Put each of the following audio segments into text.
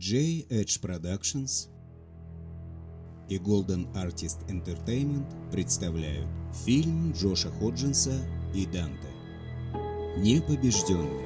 J Edge Productions и Golden Artist Entertainment представляют фильм Джоша Ходжинса и Данте «Непобежденный».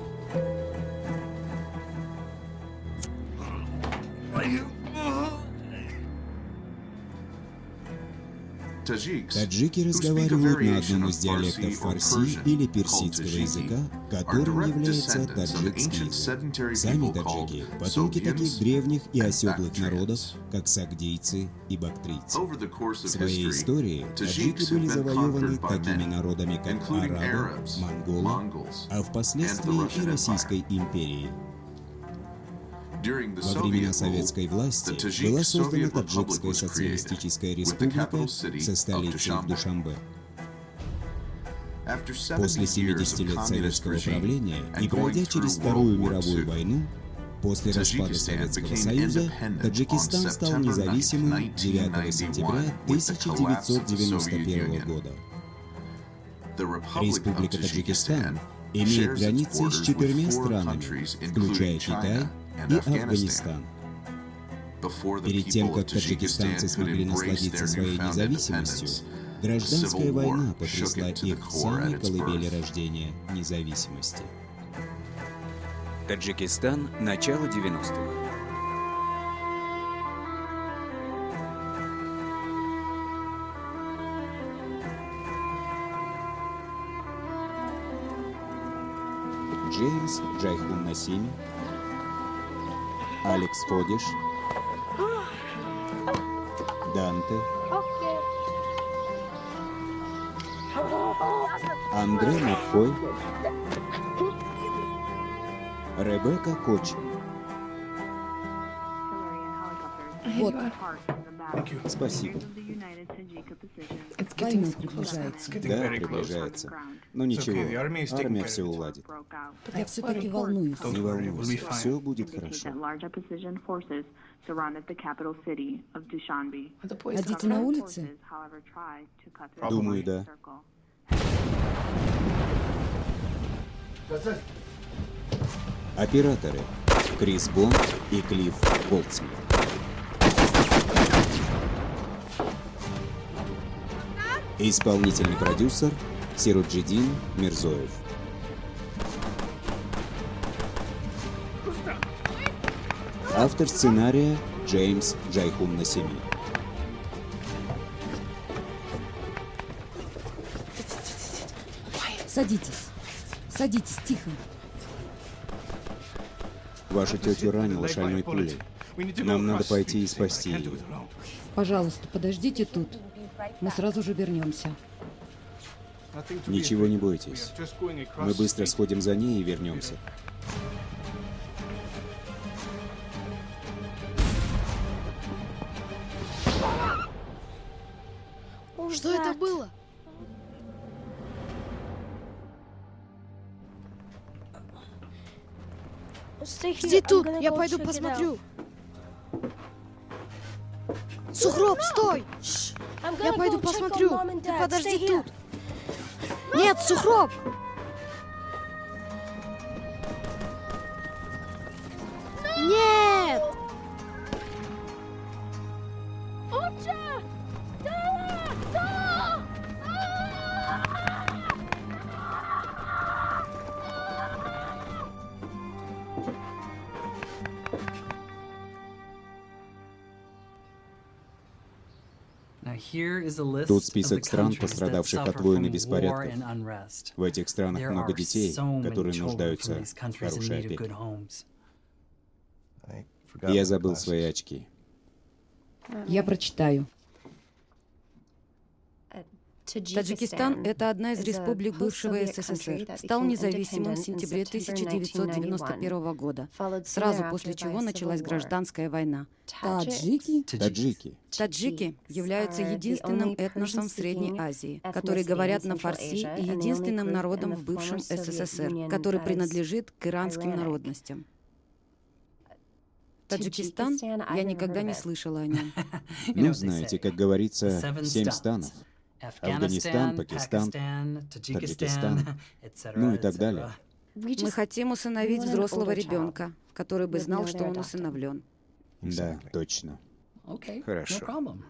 Таджики разговаривают на одном из диалектов фарси или персидского языка, которым является таджикский язык. Сами таджики – потомки таких древних и оседлых народов, как сагдийцы и бактрийцы. В своей истории таджики были завоеваны такими народами, как арабы, монголы, а впоследствии и Российской империей. Во времена советской власти была создана Таджикская социалистическая республика со столицей в Душанбе. После 70 лет советского правления и пройдя через Вторую мировую войну, после распада Советского Союза, Таджикистан стал независимым 9 сентября 1991 года. Республика Таджикистан имеет границы с 4 странами, включая Китай и Афганистан. Перед тем, как таджикистанцы смогли насладиться своей независимостью, гражданская война потрясла их в самой колыбели рождения независимости. Таджикистан, начало 90-х. Джеймс Джайхун Насими, Алекс Фодиш, Данте, Андре Маккой, Ребекка Кочин. Вот. Спасибо. Война приближается. Да, приближается. Но ничего, армия все уладит. Я все-таки волнуюсь. Не волнуйся, все будет хорошо. А дети на улице? Думаю, да. Операторы Крис Бонд и Клифф Голдсмит. Исполнительный продюсер Сируджидин Мирзоев. Автор сценария Джеймс Джайхун Насими. Садитесь. Садитесь, тихо. Ваша тетю ранила шальной пулей. Нам надо пойти и спасти ее. Пожалуйста, подождите тут. Мы сразу же вернемся. Ничего не бойтесь. Мы быстро сходим за ней и вернемся. Что это было? Жди тут, я пойду посмотрю. Сугроб, стой! Я пойду посмотрю. Ты подожди тут. Нет, Сугроб! Нет! Тут список стран, пострадавших от войн и беспорядков. В этих странах много детей, которые нуждаются в хорошей опеке. Я забыл свои очки. Я прочитаю. Таджикистан – это одна из республик бывшего СССР. Стал независимым в сентябре 1991 года, сразу после чего началась гражданская война. Таджики? Таджики. Таджики являются единственным этносом в Средней Азии, которые говорят на фарси, и единственным народом в бывшем СССР, который принадлежит к иранским народностям. Таджикистан? Я никогда не слышала о нем. Ну, знаете, как говорится, 7 станов. Афганистан, Пакистан, Таджикистан, ну и так далее. Мы хотим усыновить взрослого ребенка, который бы знал, что он усыновлен. Да, точно. Хорошо.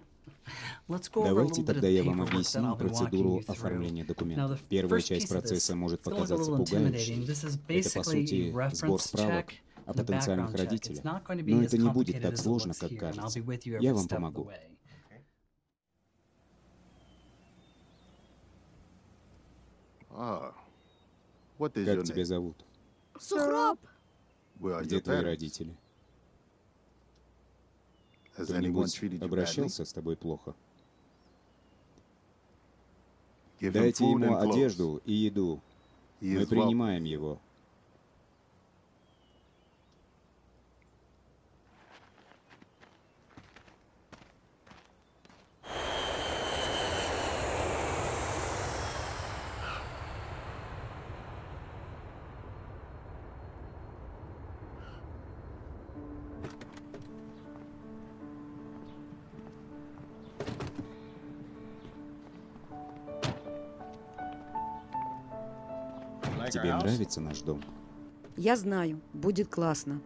Давайте тогда я вам объясню процедуру оформления документов. Первая часть процесса может показаться пугающей. Это, по сути, сбор справок о потенциальных родителях. Но это не будет так сложно, как кажется. Я вам помогу. Как тебя зовут? Сухроб! Где твои родители? Кто-нибудь обращался с тобой плохо? Дайте ему одежду и еду. Мы принимаем его. Тебе нравится наш дом? Я знаю, будет классно.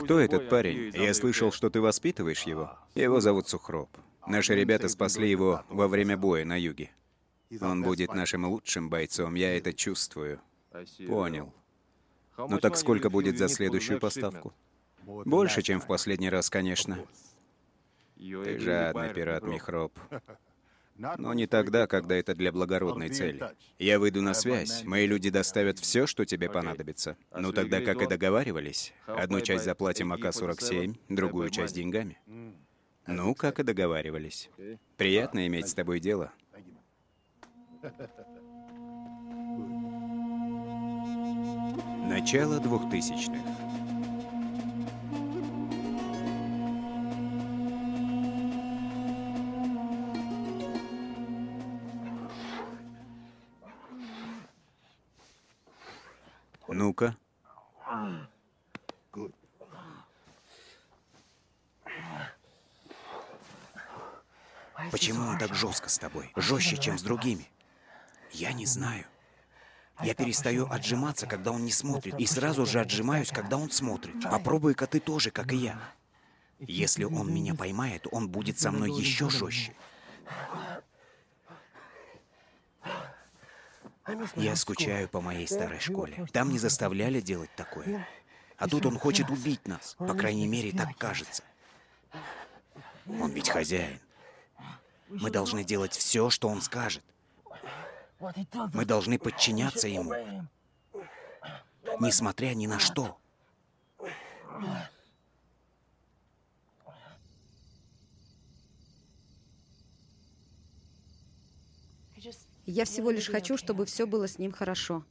Кто этот парень? Я слышал, что ты воспитываешь его. Его зовут Сухроб. Наши ребята спасли его во время боя на юге. Он будет нашим лучшим бойцом, я это чувствую. Понял. Ну так сколько будет за следующую поставку? Больше, чем в последний раз, конечно. Ты жадный пират, Михроб. Но не тогда, когда это для благородной цели. Я выйду на связь, мои люди доставят все, что тебе понадобится. Ну тогда, как и договаривались, одну часть заплатим АК-47, другую часть деньгами. Ну, как и договаривались. Приятно иметь с тобой дело. Начало 2000-х. Ну-ка. Почему он так жестко с тобой? Жестче, чем с другими? Я не знаю. Я перестаю отжиматься, когда он не смотрит, и сразу же отжимаюсь, когда он смотрит. Попробуй-ка ты тоже, как и я. Если он меня поймает, он будет со мной еще жестче. Я скучаю по моей старой школе. Там не заставляли делать такое. А тут он хочет убить нас. По крайней мере, так кажется. Он ведь хозяин. Мы должны делать все, что он скажет. Мы должны подчиняться ему, несмотря ни на что. Я всего лишь хочу, чтобы все было с ним хорошо.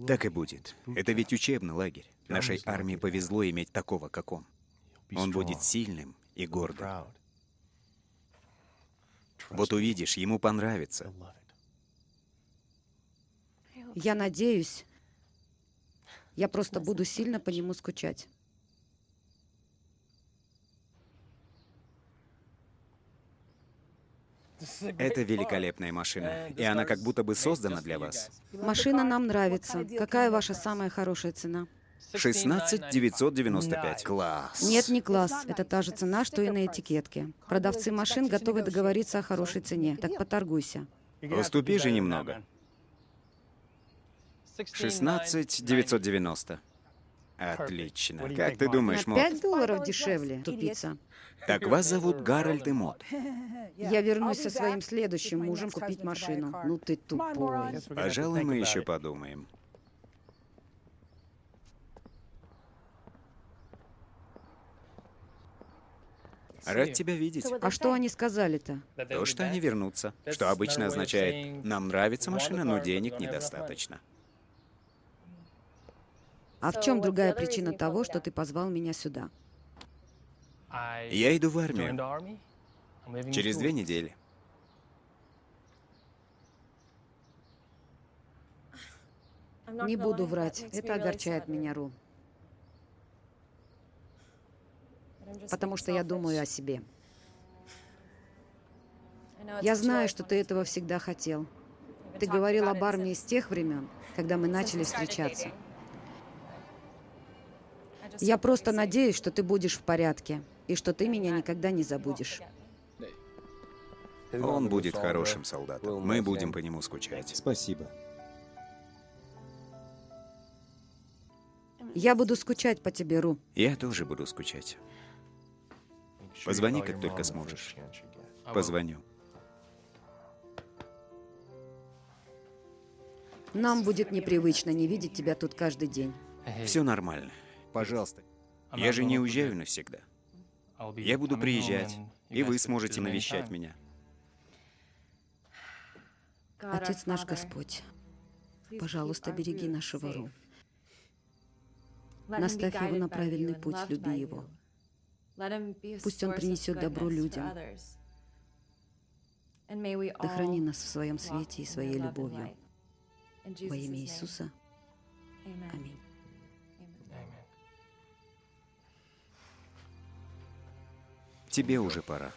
Так и будет. Это ведь учебный лагерь. Нашей армии повезло иметь такого, как он. Он будет сильным и гордым. Вот увидишь, ему понравится. Я надеюсь, я просто буду сильно по нему скучать. Это великолепная машина, и она как будто бы создана для вас. Машина нам нравится. Какая ваша самая хорошая цена? 16 995. Класс. Нет, не класс. Это та же цена, что и на этикетке. Продавцы машин готовы договориться о хорошей цене. Так поторгуйся. Уступи же немного. 16 990. Отлично. Как ты На думаешь, Мот? $5 дешевле, тупица. Так вас зовут Гарольд и Мот. Я вернусь со своим следующим мужем купить машину. Ну ты тупой. Пожалуй, мы еще подумаем. Рад тебя видеть. А что они сказали-то? То, что они вернутся. Что обычно означает, нам нравится машина, но денег недостаточно. А в чем другая причина того, что ты позвал меня сюда? Я иду в армию. Через 2 недели. Не буду врать, это огорчает меня, Ру. потому что я думаю о себе. Я знаю, что ты этого всегда хотел. Ты говорил об армии с тех времен, когда мы начали встречаться. Я просто надеюсь, что ты будешь в порядке, и что ты меня никогда не забудешь. Он будет хорошим солдатом. Мы будем по нему скучать. Спасибо. Я буду скучать по тебе, Ру. Я тоже буду скучать. Позвони, как только сможешь. Позвоню. Нам будет непривычно не видеть тебя тут каждый день. Все нормально. Пожалуйста. Я же не уезжаю навсегда. Я буду приезжать, и вы сможете навещать меня. Отец наш Господь, пожалуйста, береги нашего Ру. Наставь его на правильный путь, люби его. Пусть он принесет добро людям. Да храни нас в своем свете и своей любовью. Во имя Иисуса. Аминь. Тебе уже пора.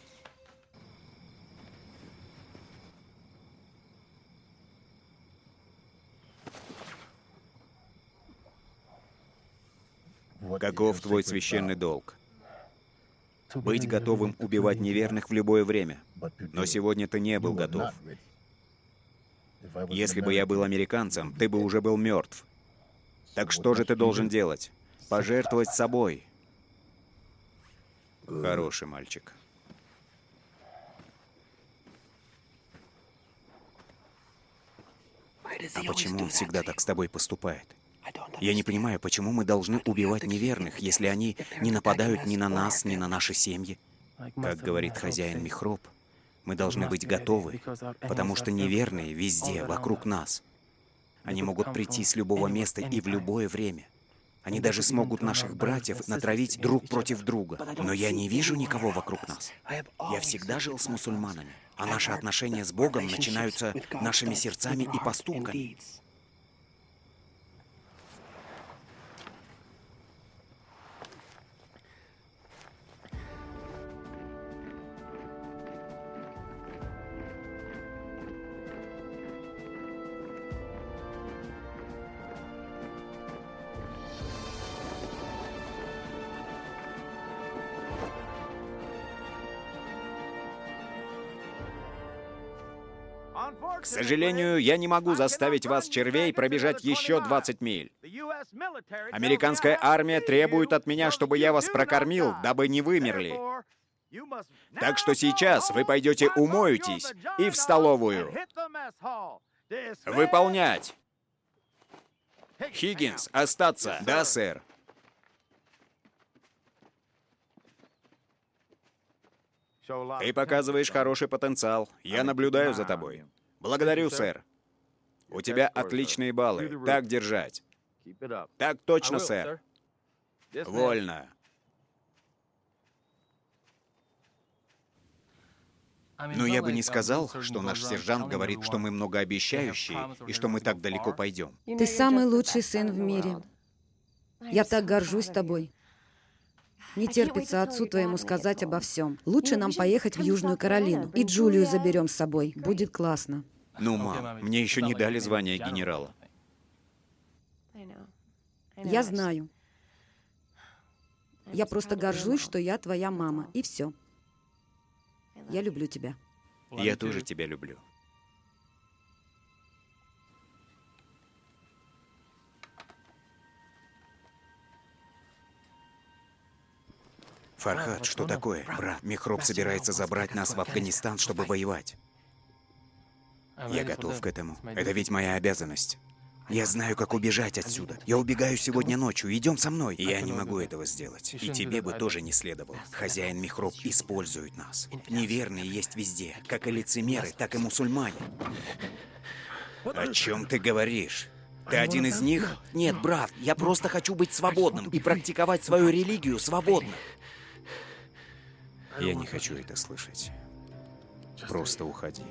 Каков твой священный долг? Быть готовым убивать неверных в любое время. Но сегодня ты не был готов. Если бы я был американцем, ты бы уже был мертв. Так что же ты должен делать? Пожертвовать собой. Хороший мальчик. А почему он всегда так с тобой поступает? Я не понимаю, почему мы должны убивать неверных, если они не нападают ни на нас, ни на наши семьи. Как говорит хозяин Михроб, мы должны быть готовы, потому что неверные везде, вокруг нас. Они могут прийти с любого места и в любое время. Они даже смогут наших братьев натравить друг против друга. Но я не вижу никого вокруг нас. Я всегда жил с мусульманами, а наши отношения с Богом начинаются нашими сердцами и поступками. К сожалению, я не могу заставить вас, червей, пробежать еще 20 миль. Американская армия требует от меня, чтобы я вас прокормил, дабы не вымерли. Так что сейчас вы пойдете умоетесь и в столовую. Выполнять. Хиггинс, остаться. Да, сэр. Ты показываешь хороший потенциал. Я наблюдаю за тобой. Благодарю, сэр. У тебя отличные баллы. Так держать. Так точно, сэр. Вольно. Но я бы не сказал, что наш сержант говорит, что мы многообещающие и что мы так далеко пойдем. Ты самый лучший сын в мире. Я так горжусь тобой. Не терпится отцу твоему сказать обо всем. Лучше нам поехать в Южную Каролину. И Джулию заберем с собой. Будет классно. Ну, мам, мне еще не дали звания генерала. Я знаю. Я просто горжусь, что я твоя мама. И все. Я люблю тебя. Я тоже тебя люблю. Фархад, что такое? Брат, Михроб собирается забрать нас в Афганистан, чтобы воевать. Я готов к этому. Это ведь моя обязанность. Я знаю, как убежать отсюда. Я убегаю сегодня ночью. Идем со мной. Я не могу этого сделать. И тебе бы тоже не следовало. Хозяин Михроб использует нас. Неверные есть везде. Как и лицемеры, так и мусульмане. О чем ты говоришь? Ты один из них? Нет, брат, я просто хочу быть свободным и практиковать свою религию свободно. Я не хочу это слышать. Просто уходи.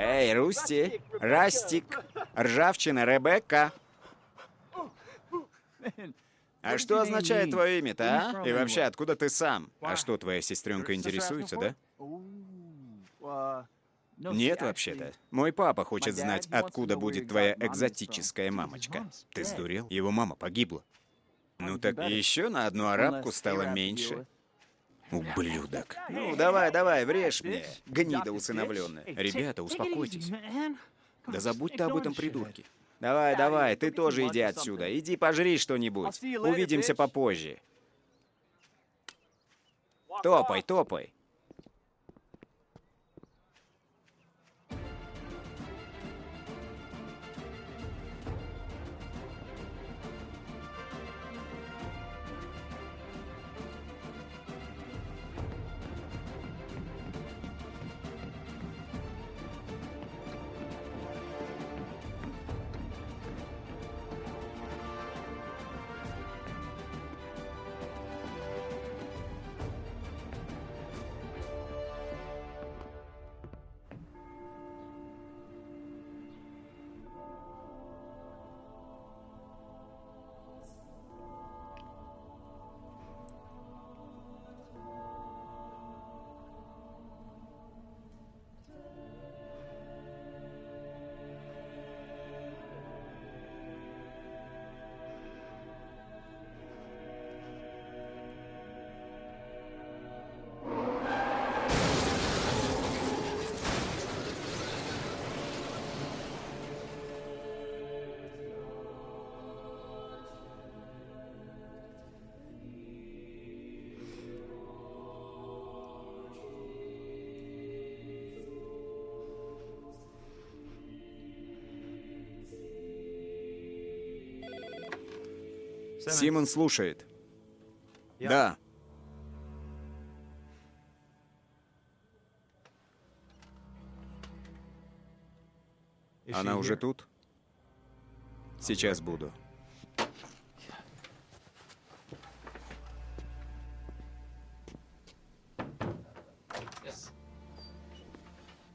Эй, Русти, Растик, Ржавчина, Ребекка. А что означает твое имя-то, а? И вообще, откуда ты сам? А что, твоя сестренка интересуется, да? Нет, вообще-то. Мой папа хочет знать, откуда будет твоя экзотическая мамочка. Ты сдурел? Его мама погибла. Ну так еще на одну арабку стало меньше. Ублюдок. Ну, давай, врежь мне, гнида усыновленная. Ребята, успокойтесь. Да забудь ты об этом придурке. Давай, ты тоже иди отсюда. Иди пожри что-нибудь. Увидимся попозже. Топай. Симон слушает. Да. Она уже тут? Сейчас буду.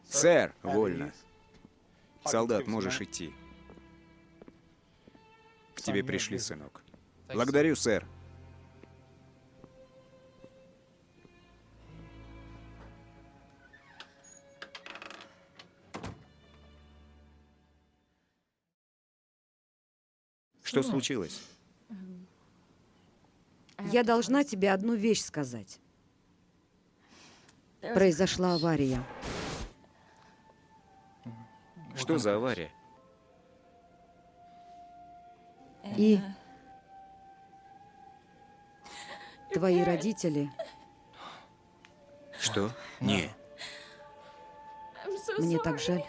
Сэр, вольно. Солдат, можешь идти. К тебе пришли, сынок. Благодарю, сэр. Что случилось? Я должна тебе одну вещь сказать. Произошла авария. Что за авария? И твои родители... Что? Не. Мне так жаль.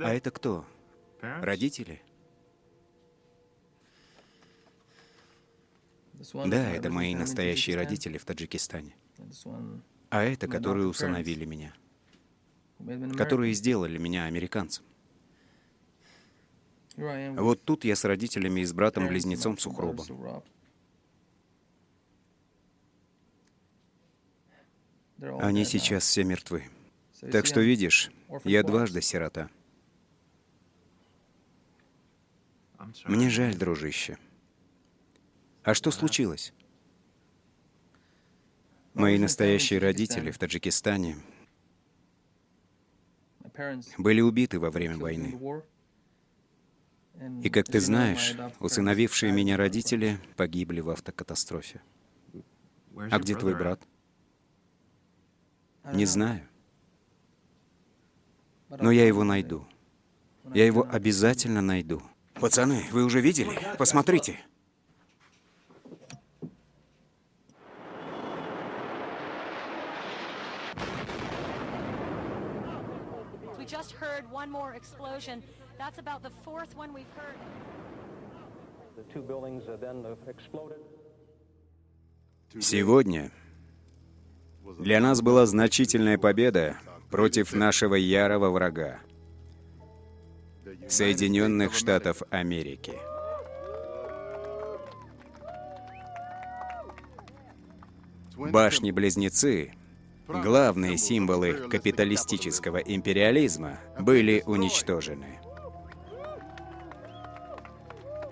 А это кто? Родители? Да, это мои настоящие родители в Таджикистане. А это, которые усыновили меня. Которые сделали меня американцем. Вот тут я с родителями и с братом-близнецом Сухробом. Они сейчас все мертвы. Так что, видишь, я дважды сирота. Мне жаль, дружище. А что случилось? Мои настоящие родители в Таджикистане были убиты во время войны. И, как ты знаешь, усыновившие меня родители погибли в автокатастрофе. А где твой брат? Не знаю. Но я его найду. Я его обязательно найду. Пацаны, вы уже видели? Посмотрите. We just heard one more explosion. That's about the fourth one we've heard. The two buildings then exploded. Сегодня для нас была значительная победа против нашего ярого врага — Соединенных Штатов Америки. Башни-близнецы, главные символы капиталистического империализма, были уничтожены.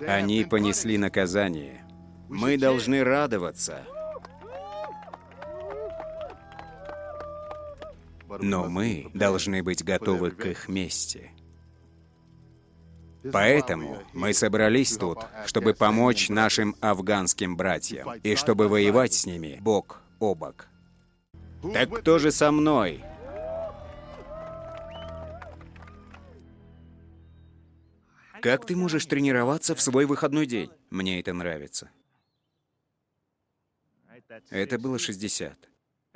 Они понесли наказание. Мы должны радоваться. Но мы должны быть готовы к их мести. Поэтому мы собрались тут, чтобы помочь нашим афганским братьям и чтобы воевать с ними бок о бок. Так кто же со мной? Как ты можешь тренироваться в свой выходной день? Мне это нравится. Это было 60.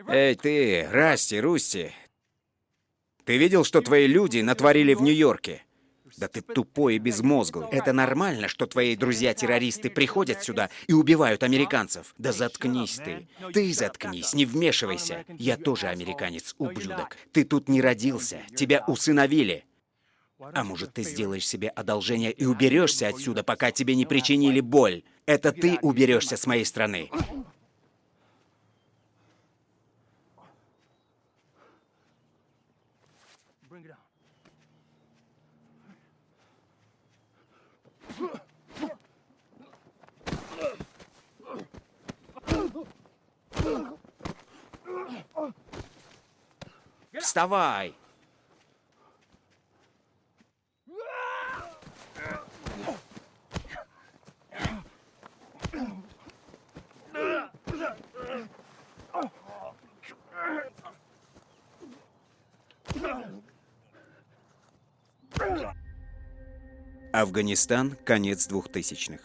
Эй, ты, Русти. Ты видел, что твои люди натворили в Нью-Йорке? Да ты тупой и безмозглый. Это нормально, что твои друзья-террористы приходят сюда и убивают американцев? Да заткнись ты. Ты заткнись, не вмешивайся. Я тоже американец, ублюдок. Ты тут не родился, тебя усыновили. А может, ты сделаешь себе одолжение и уберешься отсюда, пока тебе не причинили боль? Это ты уберешься с моей страны. Вставай! Афганистан, конец 2000-х.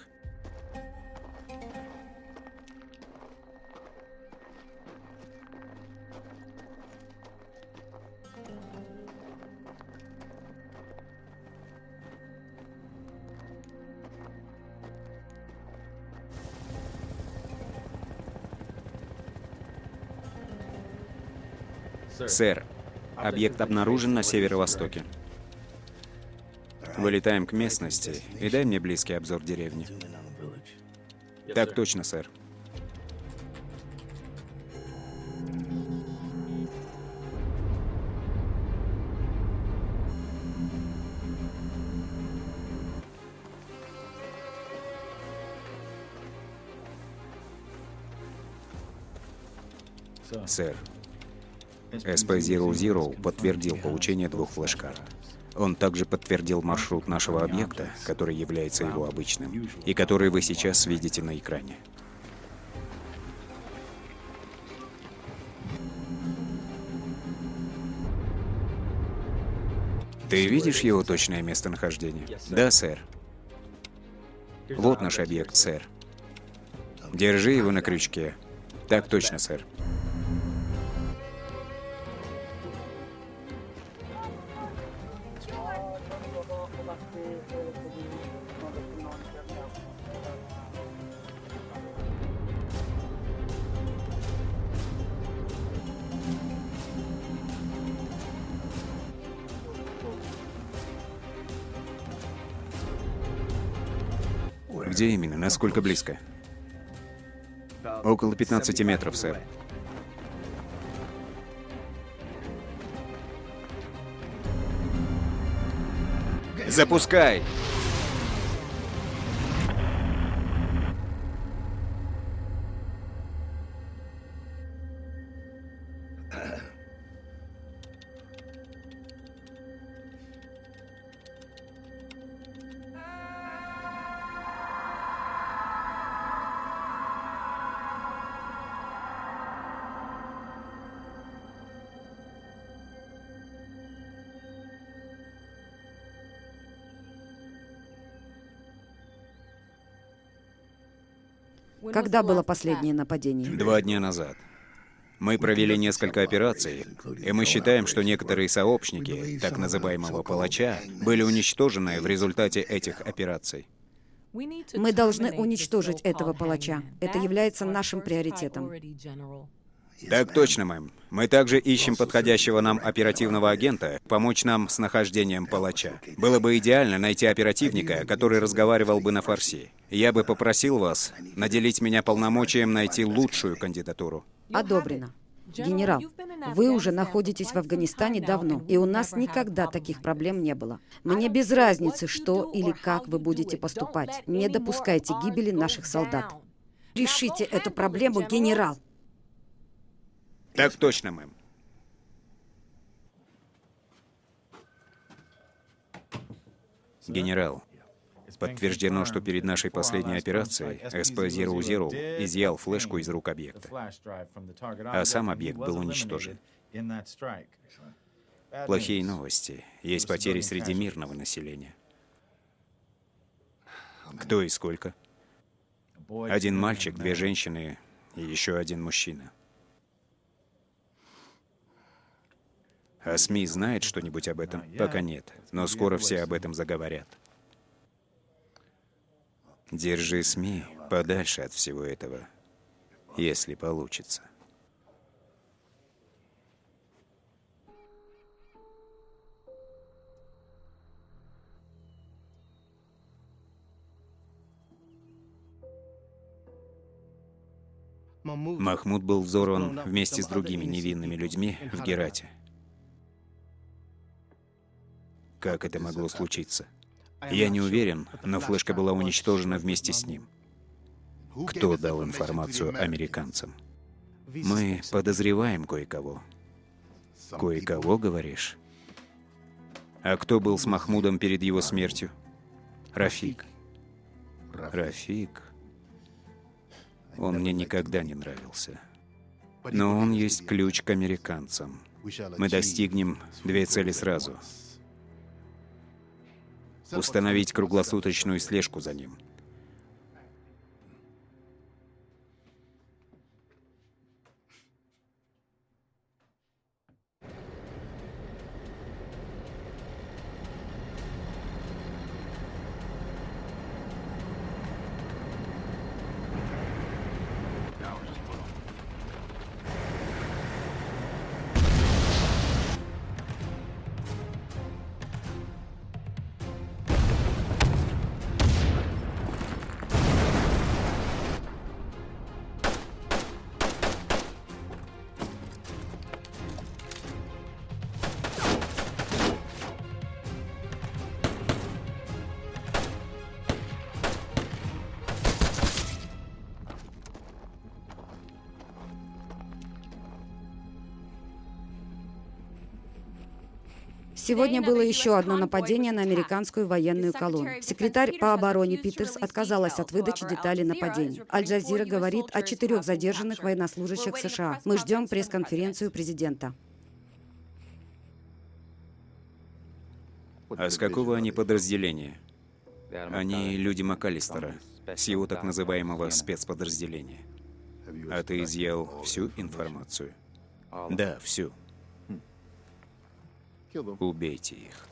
Сэр, объект обнаружен на северо-востоке. Вылетаем к местности и дай мне близкий обзор деревни. Так точно, сэр. Сэр, SP-00 подтвердил получение 2 флеш-карт. Он также подтвердил маршрут нашего объекта, который является его обычным, и который вы сейчас видите на экране. Ты видишь его точное местонахождение? Да, сэр. Вот наш объект, сэр. Держи его на крючке. Так точно, сэр. Где именно? Насколько близко? Около 15 метров, сэр. Запускай! Когда было последнее нападение? 2 дня назад. Мы провели несколько операций, и мы считаем, что некоторые сообщники так называемого палача были уничтожены в результате этих операций. Мы должны уничтожить этого палача. Это является нашим приоритетом. Так точно, мэм. Мы также ищем подходящего нам оперативного агента, помочь нам с нахождением палача. Было бы идеально найти оперативника, который разговаривал бы на фарси. Я бы попросил вас наделить меня полномочием найти лучшую кандидатуру. Одобрено. Генерал, вы уже находитесь в Афганистане давно, и у нас никогда таких проблем не было. Мне без разницы, что или как вы будете поступать. Не допускайте гибели наших солдат. Решите эту проблему, генерал. Так точно, мэм. Генерал, подтверждено, что перед нашей последней операцией СП-00 изъял флешку из рук объекта, а сам объект был уничтожен. Плохие новости. Есть потери среди мирного населения. Кто и сколько? 1 мальчик, 2 женщины и еще 1 мужчина. А СМИ знает что-нибудь об этом? Пока нет, но скоро все об этом заговорят. Держи СМИ подальше от всего этого, если получится. Махмуд был взорван вместе с другими невинными людьми в Герате. Как это могло случиться? Я не уверен, но флешка была уничтожена вместе с ним. Кто дал информацию американцам? Мы подозреваем кое-кого. Кое-кого, говоришь? А кто был с Махмудом перед его смертью? Рафик. Рафик. Он мне никогда не нравился. Но он есть ключ к американцам. Мы достигнем 2 цели сразу. Установить круглосуточную слежку за ним. Сегодня было еще одно нападение на американскую военную колонну. Секретарь по обороне Питерс отказалась от выдачи деталей нападения. Аль-Джазира говорит о 4 задержанных военнослужащих США. Мы ждем пресс-конференцию президента. А с какого они подразделения? Они люди МакАлистера, с его так называемого спецподразделения. А ты изъял всю информацию? Да, всю. Убейте их.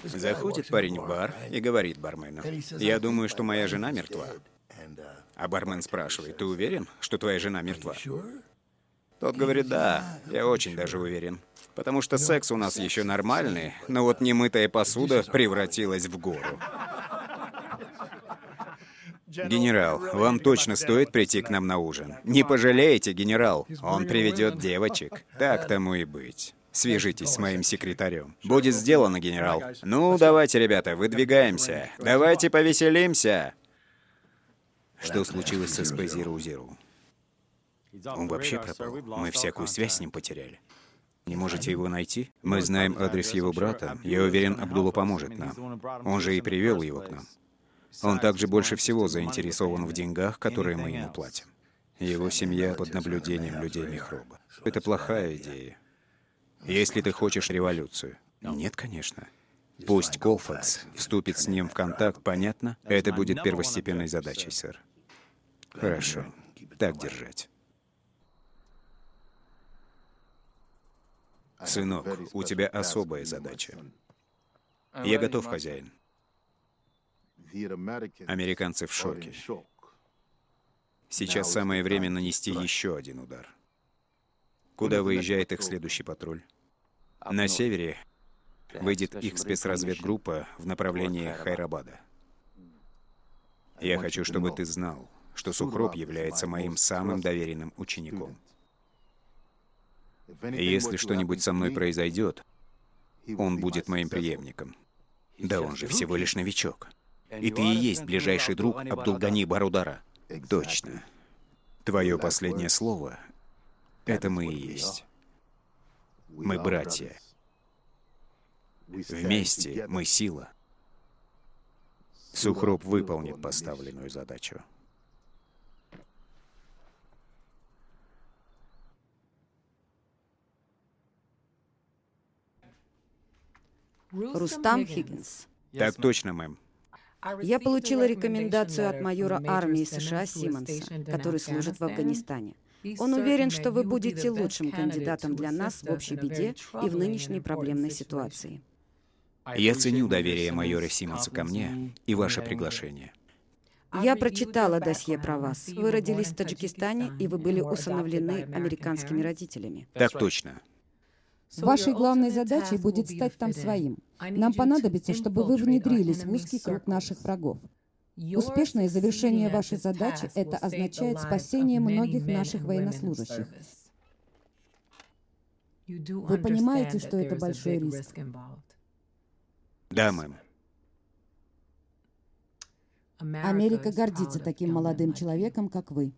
Заходит парень в бар и говорит бармену: «Я думаю, что моя жена мертва». А бармен спрашивает: «Ты уверен, что твоя жена мертва?» Тот говорит: «Да, я очень даже уверен. Потому что секс у нас еще нормальный, но вот немытая посуда превратилась в гору». «Генерал, вам точно стоит прийти к нам на ужин. Не пожалеете, генерал. Он приведет девочек. Так тому и быть. Свяжитесь с моим секретарем. Будет сделано, генерал. Ну, давайте, ребята, выдвигаемся. Давайте повеселимся». Что случилось с СП-00? Он вообще пропал. Мы всякую связь с ним потеряли. Не можете его найти? Мы знаем адрес его брата. Я уверен, Абдулла поможет нам. Он же и привел его к нам. Он также больше всего заинтересован в деньгах, которые мы ему платим. Его семья под наблюдением людей Мехроба. Это плохая идея. Если ты хочешь революцию, Нет, конечно. Пусть Колфакс вступит с ним в контакт, понятно? Это будет первостепенной задачей, сэр. Хорошо. Так держать. Сынок, у тебя особая задача. Я готов, хозяин. Американцы в шоке. Сейчас самое время нанести еще один удар. Куда выезжает их следующий патруль? На севере выйдет их спецразведгруппа в направлении Хайрабада. Я хочу, чтобы ты знал, что Сухроб является моим самым доверенным учеником. И если что-нибудь со мной произойдет, он будет моим преемником. Да он же всего лишь новичок. И ты и есть ближайший друг Абдулгани Барудара. Точно. Твое последнее слово — это мы и есть. Мы братья. Вместе мы сила. Сухроб выполнит поставленную задачу. Рустам Хиггинс. Так точно, мэм. Я получила рекомендацию от майора армии США Симмонса, который служит в Афганистане. Он уверен, что вы будете лучшим кандидатом для нас в общей беде и в нынешней проблемной ситуации. Я ценю доверие майора Симмонса ко мне и ваше приглашение. Я прочитала досье про вас. Вы родились в Таджикистане, и вы были усыновлены американскими родителями. Так точно. Вашей главной задачей будет стать там своим. Нам понадобится, чтобы вы внедрились в узкий круг наших врагов. Успешное завершение вашей задачи — это означает спасение многих наших военнослужащих. Вы понимаете, что это большой риск? Да, мэм. Америка гордится таким молодым человеком, как вы.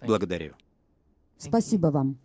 Благодарю. Спасибо вам.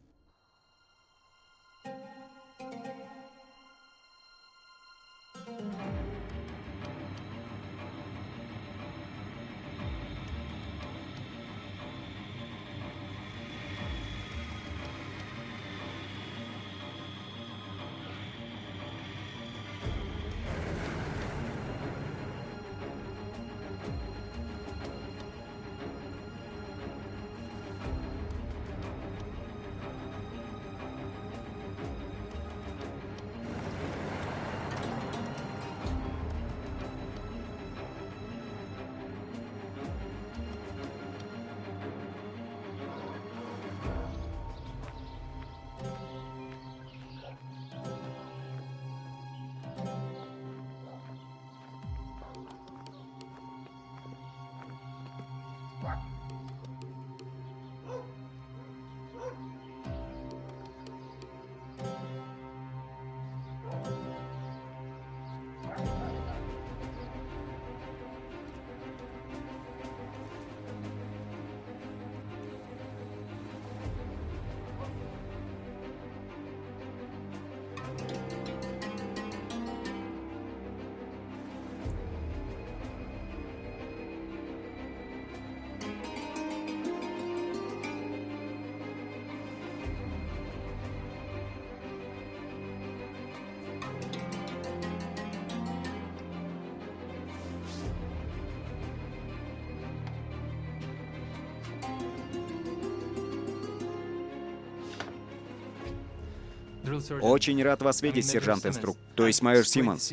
Очень рад вас видеть, сержант-инструктор. То есть майор Симмонс.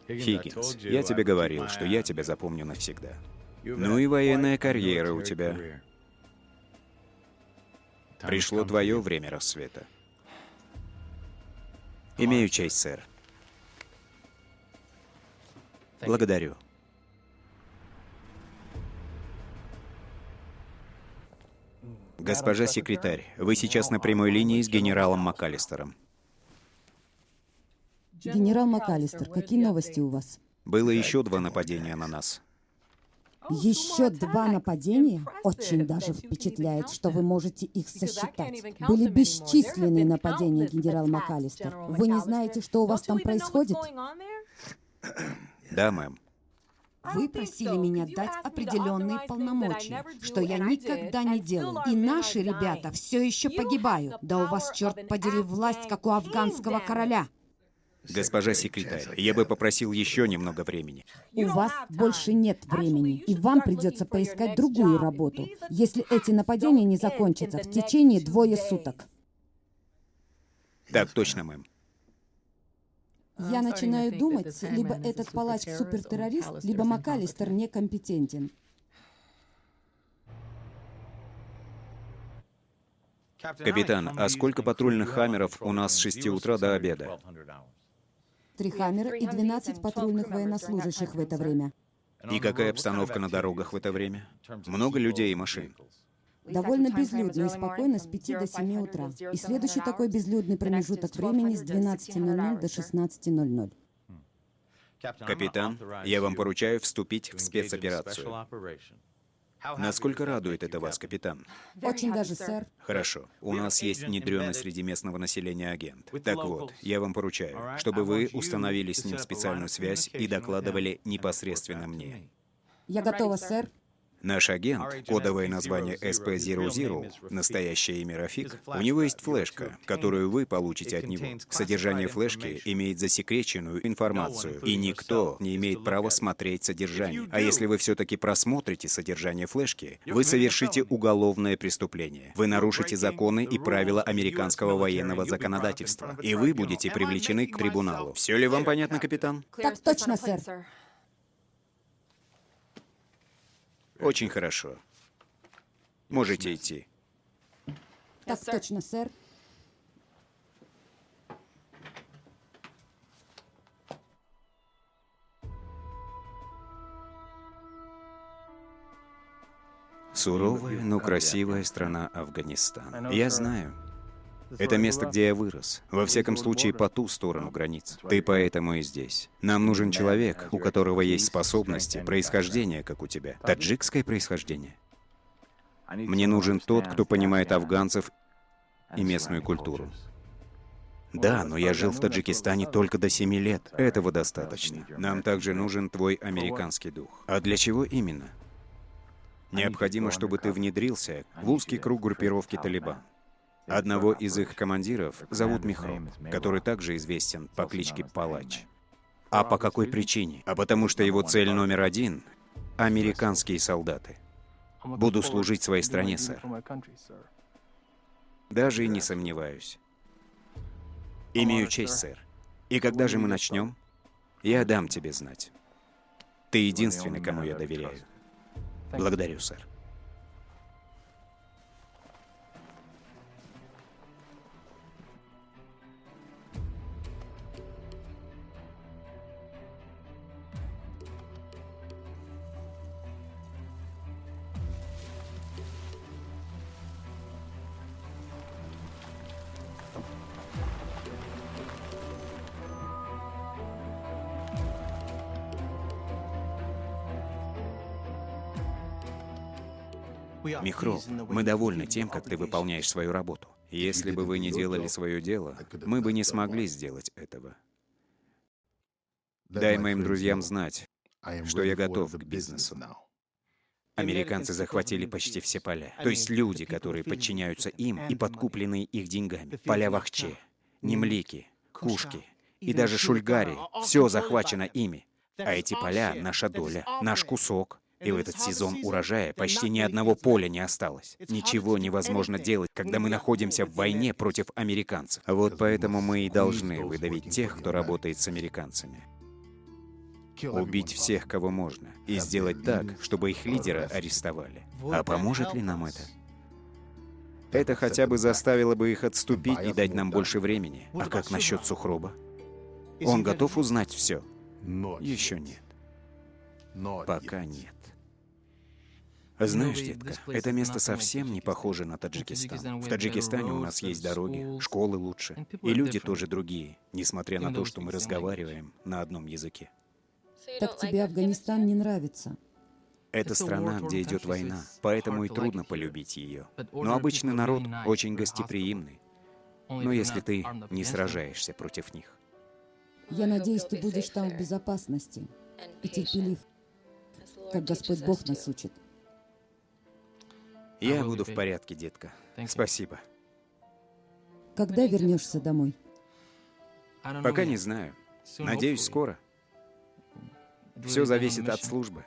Хиггинс, я тебе говорил, что я тебя запомню навсегда. Ну и военная карьера у тебя. Пришло твое время рассвета. Имею честь, сэр. Благодарю. Госпожа секретарь, вы сейчас на прямой линии с генералом МакАлистером. Генерал МакАлистер, какие новости у вас? Было еще 2 нападения на нас. Еще 2 нападения? Очень даже впечатляет, что вы можете их сосчитать. Были бесчисленные нападения, генерал МакАлистер. Вы не знаете, что у вас там происходит? Да, мэм. Вы просили меня дать определенные полномочия, что я никогда не делал. И наши ребята все еще погибают. Да у вас, черт подери, власть, как у афганского короля. Госпожа секретарь, я бы попросил еще немного времени. У вас больше нет времени, и вам придется поискать другую работу, если эти нападения не закончатся в течение 2 суток. Так точно, мэм. Я начинаю думать, либо этот палач супертеррорист, либо МакАлистер некомпетентен. Капитан, а сколько патрульных «Хаммеров» у нас с 6 утра до обеда? 3 «Хаммера» и 12 патрульных военнослужащих в это время. И какая обстановка на дорогах в это время? Много людей и машин. Довольно безлюдно и спокойно с 5 до 7 утра. И следующий такой безлюдный промежуток времени с 12:00 до 16:00. Капитан, я вам поручаю вступить в спецоперацию. Насколько радует это вас, капитан? Очень даже, сэр. Хорошо. У нас есть внедренный среди местного населения агент. Так вот, я вам поручаю, чтобы вы установили с ним специальную связь и докладывали непосредственно мне. Я готова, сэр. Наш агент, кодовое название SP00, настоящее имя Рафик, у него есть флешка, которую вы получите от него. Содержание флешки имеет засекреченную информацию, и никто не имеет права смотреть содержание. А если вы все-таки просмотрите содержание флешки, вы совершите уголовное преступление. Вы нарушите законы и правила американского военного законодательства, и вы будете привлечены к трибуналу. Все ли вам понятно, капитан? Так точно, сэр. Очень хорошо. Можете идти. Так точно, сэр. Суровая, но красивая страна Афганистан. Я знаю. Это место, где я вырос. Во всяком случае, по ту сторону границ. Ты поэтому и здесь. Нам нужен человек, у которого есть способности, происхождение, как у тебя. Таджикское происхождение. Мне нужен тот, кто понимает афганцев и местную культуру. Да, но я жил в Таджикистане только до 7 лет. Этого достаточно. Нам также нужен твой американский дух. А для чего именно? Необходимо, чтобы ты внедрился в узкий круг группировки «Талибан». Одного из их командиров зовут Мехроб, который также известен по кличке Палач. А по какой причине? А потому что его цель номер 1 — американские солдаты. Буду служить своей стране, сэр. Даже и не сомневаюсь. Имею честь, сэр. И когда же мы начнем? Я дам тебе знать. Ты единственный, кому я доверяю. Благодарю, сэр. Мехроб, мы довольны тем, как ты выполняешь свою работу. Если бы вы не делали свое дело, мы бы не смогли сделать этого. Дай моим друзьям знать, что я готов к бизнесу. Американцы захватили почти все поля. То есть люди, которые подчиняются им и подкупленные их деньгами. Поля в Ахче, Немлики, Кушки и даже Шульгари. Все захвачено ими. А эти поля — наша доля, наш кусок. И в этот сезон урожая почти ни одного поля не осталось. Ничего невозможно делать, когда мы находимся в войне против американцев. Вот поэтому мы и должны выдавить тех, кто работает с американцами. Убить всех, кого можно. И сделать так, чтобы их лидера арестовали. А поможет ли нам это? Это хотя бы заставило бы их отступить и дать нам больше времени. А как насчет Сухроба? Он готов узнать все? Еще нет. Пока нет. Знаешь, детка, это место совсем не похоже на Таджикистан. В Таджикистане у нас есть дороги, школы лучше, и люди тоже другие, несмотря на то, что мы разговариваем на одном языке. Так тебе Афганистан не нравится? Это страна, где идет война, поэтому и трудно полюбить ее. Но обычный народ очень гостеприимный. Но если ты не сражаешься против них. Я надеюсь, ты будешь там в безопасности и терпелив. как Господь Бог нас учит. Я буду в порядке, детка. Спасибо. Когда вернешься домой? Пока не знаю. Надеюсь, скоро. Все зависит от службы.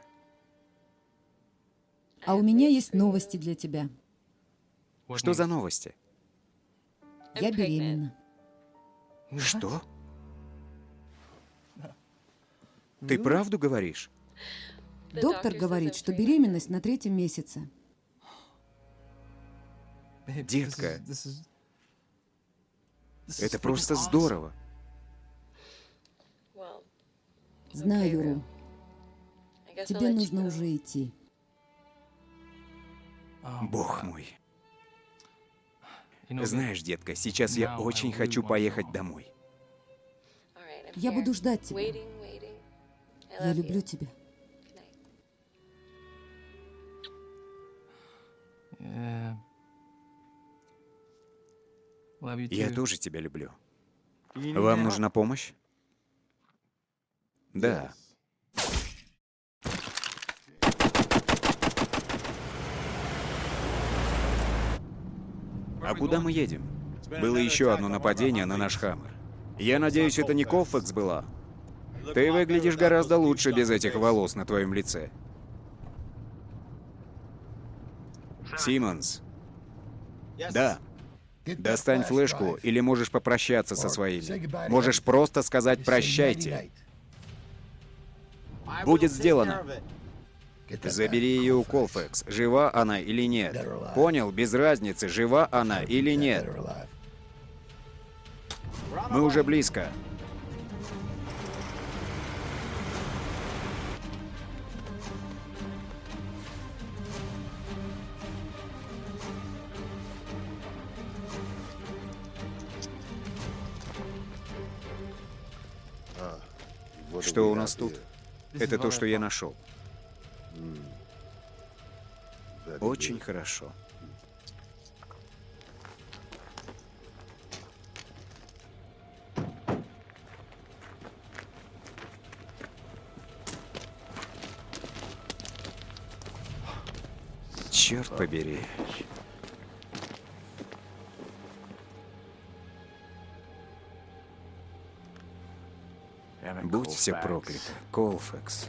А у меня есть новости для тебя. Что за новости? Я беременна. Что? Ты правду говоришь? Доктор говорит, что беременность на 3-м месяце. Детка, это просто здорово. Знаю, Ру. Тебе нужно уже идти. Бог мой. Знаешь, детка, сейчас я очень хочу поехать домой. Я буду ждать тебя. Я люблю тебя. Я тоже тебя люблю. Вам нужна помощь? Да. А куда мы едем? Было еще одно нападение на наш Хаммер. Я надеюсь, это не Колфакс была. Ты выглядишь гораздо лучше без этих волос на твоем лице. Симмонс. Да. Достань флешку, или можешь попрощаться со своими. Можешь просто сказать «прощайте». Будет сделано. Забери ее у Колфакс. Жива она или нет? Понял? Без разницы, жива она или нет. Мы уже близко. Что у нас тут? Это то, что я нашел. Очень хорошо. Черт побери. Будь все проклято, Колфакс.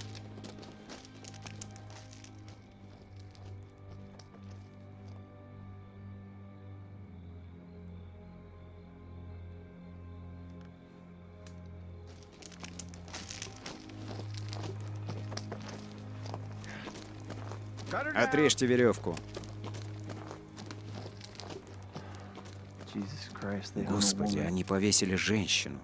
Отрежьте веревку. Господи, они повесили женщину.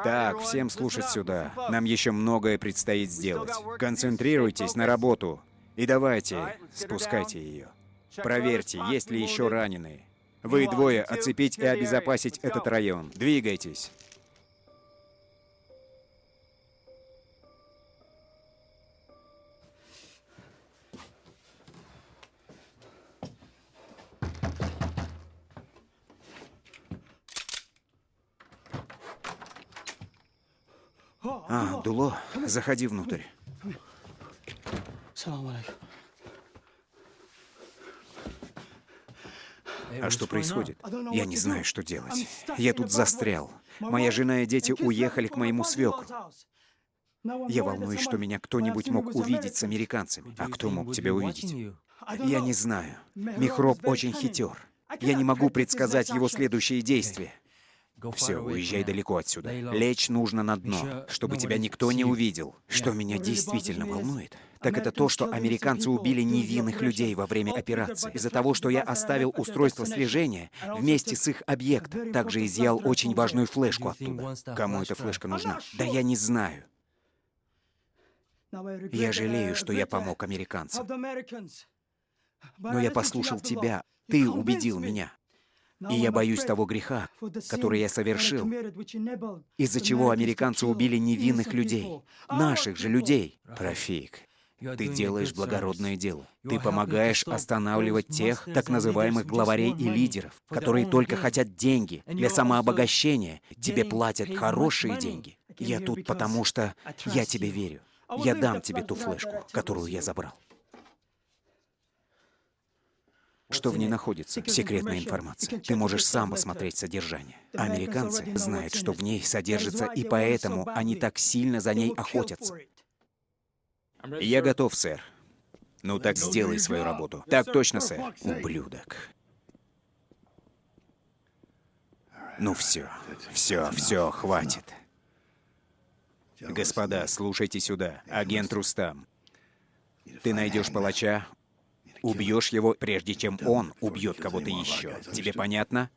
Так, всем слушать сюда. Нам еще многое предстоит сделать. Концентрируйтесь на работу. И давайте, спускайте ее. Проверьте, есть ли еще раненые. Вы двое оцепить и обезопасить этот район. Двигайтесь. Дуло, заходи внутрь. А что происходит? Я не знаю, что делать. Я тут застрял. Моя жена и дети уехали к моему свекру. Я волнуюсь, что меня кто-нибудь мог увидеть с американцами. А кто мог тебя увидеть? Я не знаю. Михроб очень хитер. Я не могу предсказать его следующие действия. Все, уезжай далеко отсюда. Лечь нужно на дно, чтобы тебя никто не увидел. Что меня действительно волнует, так это то, что американцы убили невинных людей во время операции. Из-за того, что я оставил устройство слежения вместе с их объектом, также изъял очень важную флешку оттуда. Кому эта флешка нужна? Да я не знаю. Я жалею, что я помог американцам. Но я послушал тебя. Ты убедил меня. И я боюсь того греха, который я совершил, из-за чего американцы убили невинных людей, наших же людей. Рафик, ты делаешь благородное дело. Ты помогаешь останавливать тех так называемых главарей и лидеров, которые только хотят деньги для самообогащения. Тебе платят хорошие деньги. Я тут потому, что я тебе верю. Я дам тебе ту флешку, которую я забрал. Что в ней находится? Секретная информация. Ты можешь сам посмотреть содержание. Американцы знают, что в ней содержится, и поэтому они так сильно за ней охотятся. Я готов, сэр. Ну так сделай свою работу. Так точно, сэр. Ублюдок. Ну все, хватит. Господа, слушайте сюда. Агент Рустам. Ты найдешь палача, убьешь его, прежде чем он убьет кого-то еще. Тебе понятно?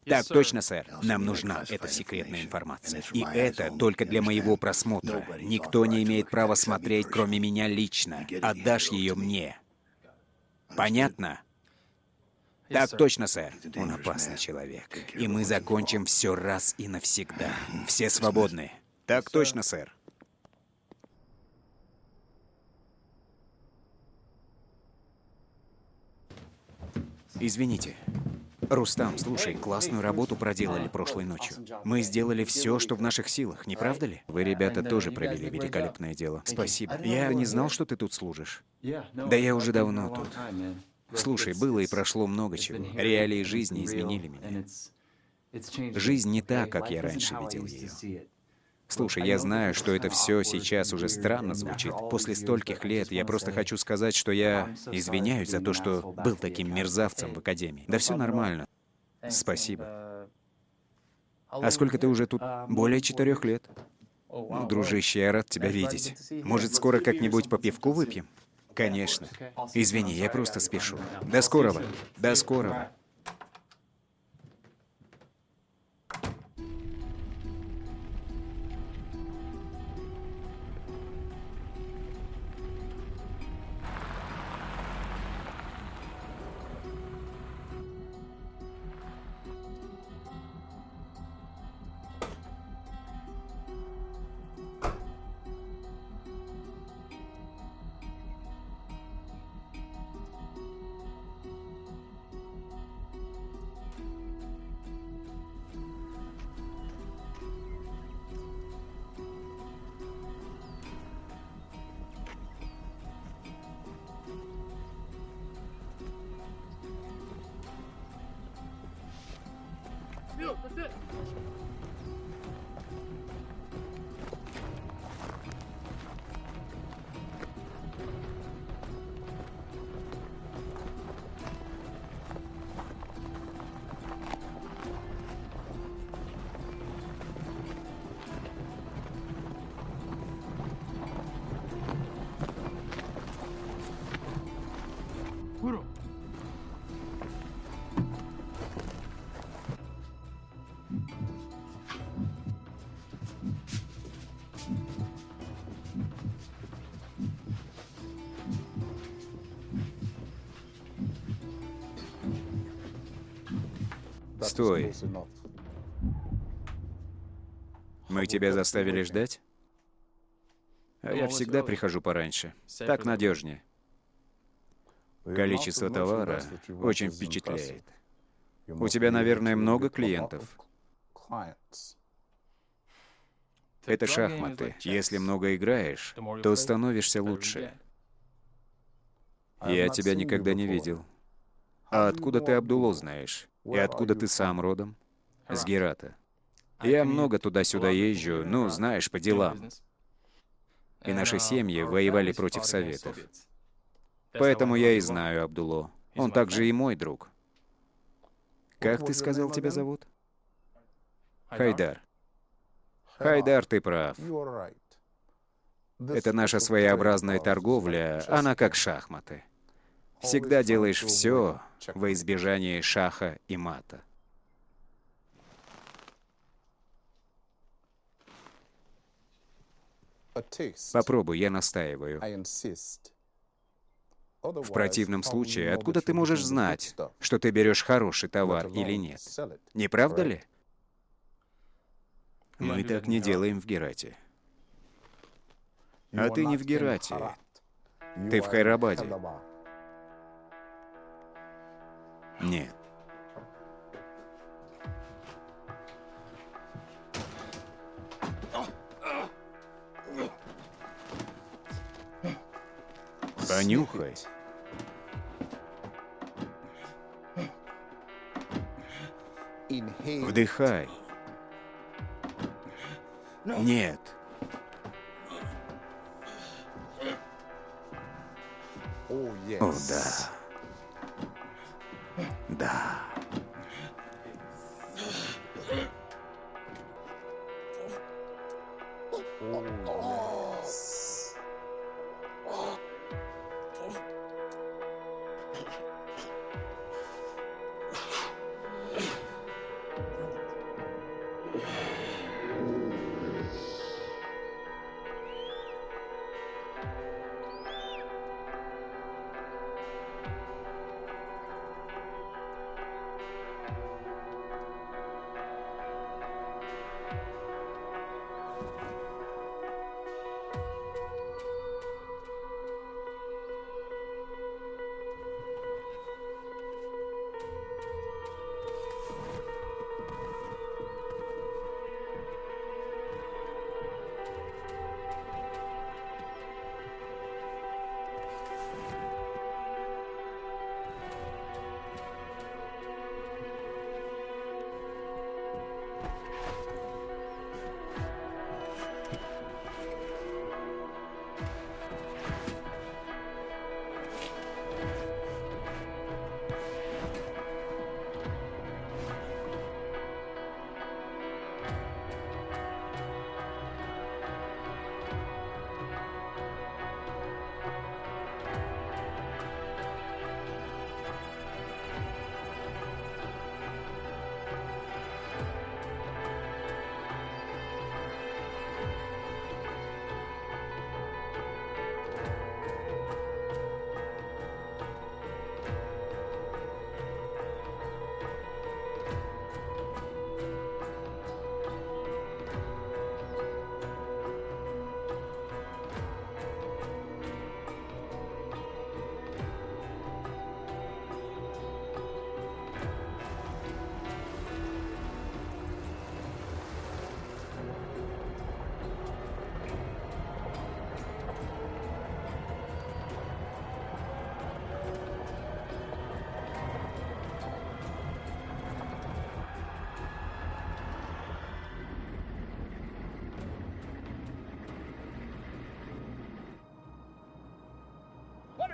Так точно, сэр. Нам нужна эта секретная информация. И это только для моего просмотра. Никто не имеет права смотреть, кроме меня лично. Отдашь ее мне. Понятно? Так точно, сэр. Он опасный человек. И мы закончим все раз и навсегда. Все свободны. Так точно, сэр. Извините. Рустам, слушай, классную работу проделали прошлой ночью. Мы сделали все, что в наших силах, не правда ли? Вы, ребята, тоже провели великолепное дело. Спасибо. Я не знал, что ты тут служишь. Да я уже давно тут. Слушай, было и прошло много чего. Реалии жизни изменили меня. Жизнь не та, как я раньше видел ее. Слушай, я знаю, что это все сейчас уже странно звучит. После стольких лет я просто хочу сказать, что я извиняюсь за то, что был таким мерзавцем в академии. Да все нормально. Спасибо. А сколько ты уже тут? Более 4 лет. Ну, дружище, я рад тебя видеть. Может, скоро как-нибудь по пивку выпьем? Конечно. Извини, я просто спешу. До скорого. До скорого. Стой. Мы тебя заставили ждать? А я всегда прихожу пораньше. Так надежнее. Количество товара очень впечатляет. У тебя, наверное, много клиентов. Это шахматы. Если много играешь, то становишься лучше. Я тебя никогда не видел. А откуда ты Абдулло знаешь? И откуда ты сам родом? С Герата. Я много туда-сюда езжу, ну, знаешь, по делам. И наши семьи воевали против Советов. Поэтому я и знаю Абдулло. Он также и мой друг. Как ты сказал, тебя зовут? Хайдар. Хайдар, ты прав. Это наша своеобразная торговля, она как шахматы. Всегда делаешь все во избежание шаха и мата. Попробуй, я настаиваю. В противном случае, откуда ты можешь знать, что ты берешь хороший товар или нет? Не правда ли? Мы так не делаем в Герате. А ты не в Герате. Ты в Хайрабаде. Нет. Понюхай. Вдыхай. Нет. О, да. Да.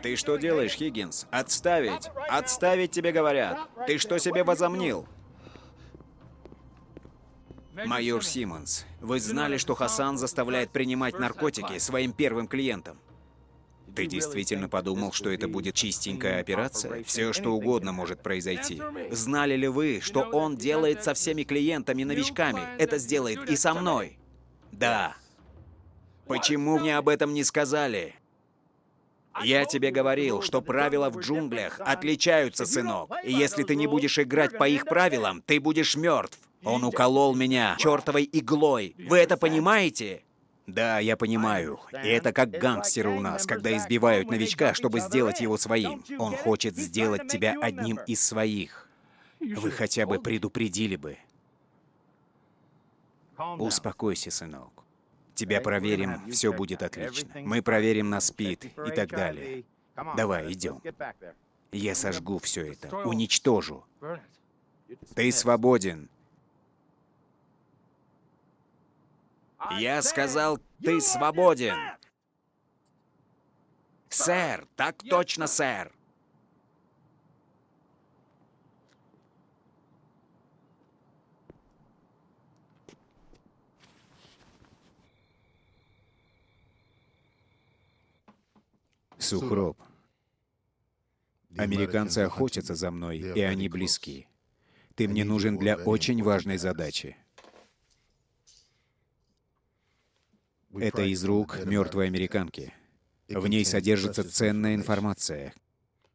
Ты что делаешь, Хиггинс? Отставить! Отставить, тебе говорят! Ты что себе возомнил? Майор Симмонс, вы знали, что Хасан заставляет принимать наркотики своим первым клиентам? Ты действительно подумал, что это будет чистенькая операция? Все, что угодно может произойти. Знали ли вы, что он делает со всеми клиентами-новичками? Это сделает и со мной. Да. Почему мне об этом не сказали? Я тебе говорил, что правила в джунглях отличаются, сынок. И если ты не будешь играть по их правилам, ты будешь мертв. Он уколол меня чертовой иглой. Вы это понимаете? Да, я понимаю. И это как гангстеры у нас, когда избивают новичка, чтобы сделать его своим. Он хочет сделать тебя одним из своих. Вы хотя бы предупредили бы. Успокойся, сынок. Тебя проверим, все будет отлично. Мы проверим на СПИД и так далее. Давай, идем. Я сожгу все это, уничтожу. Ты свободен. Я сказал, ты свободен. Сэр, так точно, сэр. Сухроб. Американцы охотятся за мной, и они близки. Ты мне нужен для очень важной задачи. Это из рук мертвой американки. В ней содержится ценная информация,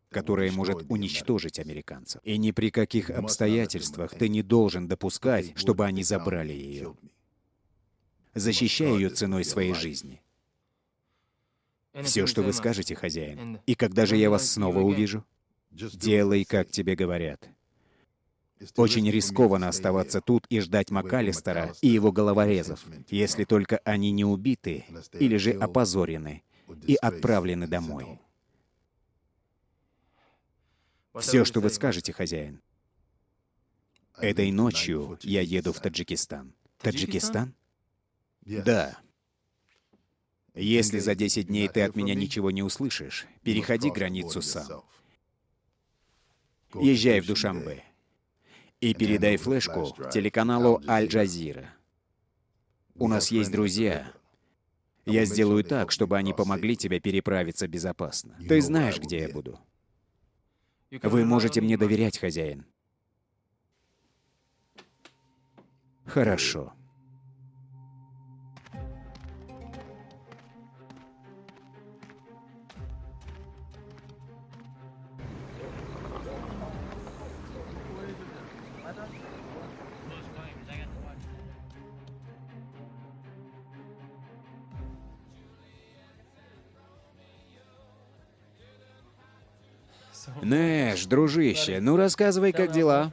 которая может уничтожить американцев. И ни при каких обстоятельствах ты не должен допускать, чтобы они забрали ее. Защищай ее ценой своей жизни. Все, что вы скажете, хозяин. И когда же я вас снова увижу? Делай, как тебе говорят. Очень рискованно оставаться тут и ждать МакАлистера и его головорезов, если только они не убиты или же опозорены и отправлены домой. Все, что вы скажете, хозяин. Этой ночью я еду в Таджикистан. Таджикистан? Да. Если за 10 дней ты от меня ничего не услышишь, переходи границу сам. Езжай в Душанбе и передай флешку телеканалу Аль-Джазира. У нас есть друзья. Я сделаю так, чтобы они помогли тебе переправиться безопасно. Ты знаешь, где я буду. Вы можете мне доверять, хозяин. Хорошо. Нэш, дружище, ну рассказывай, как дела?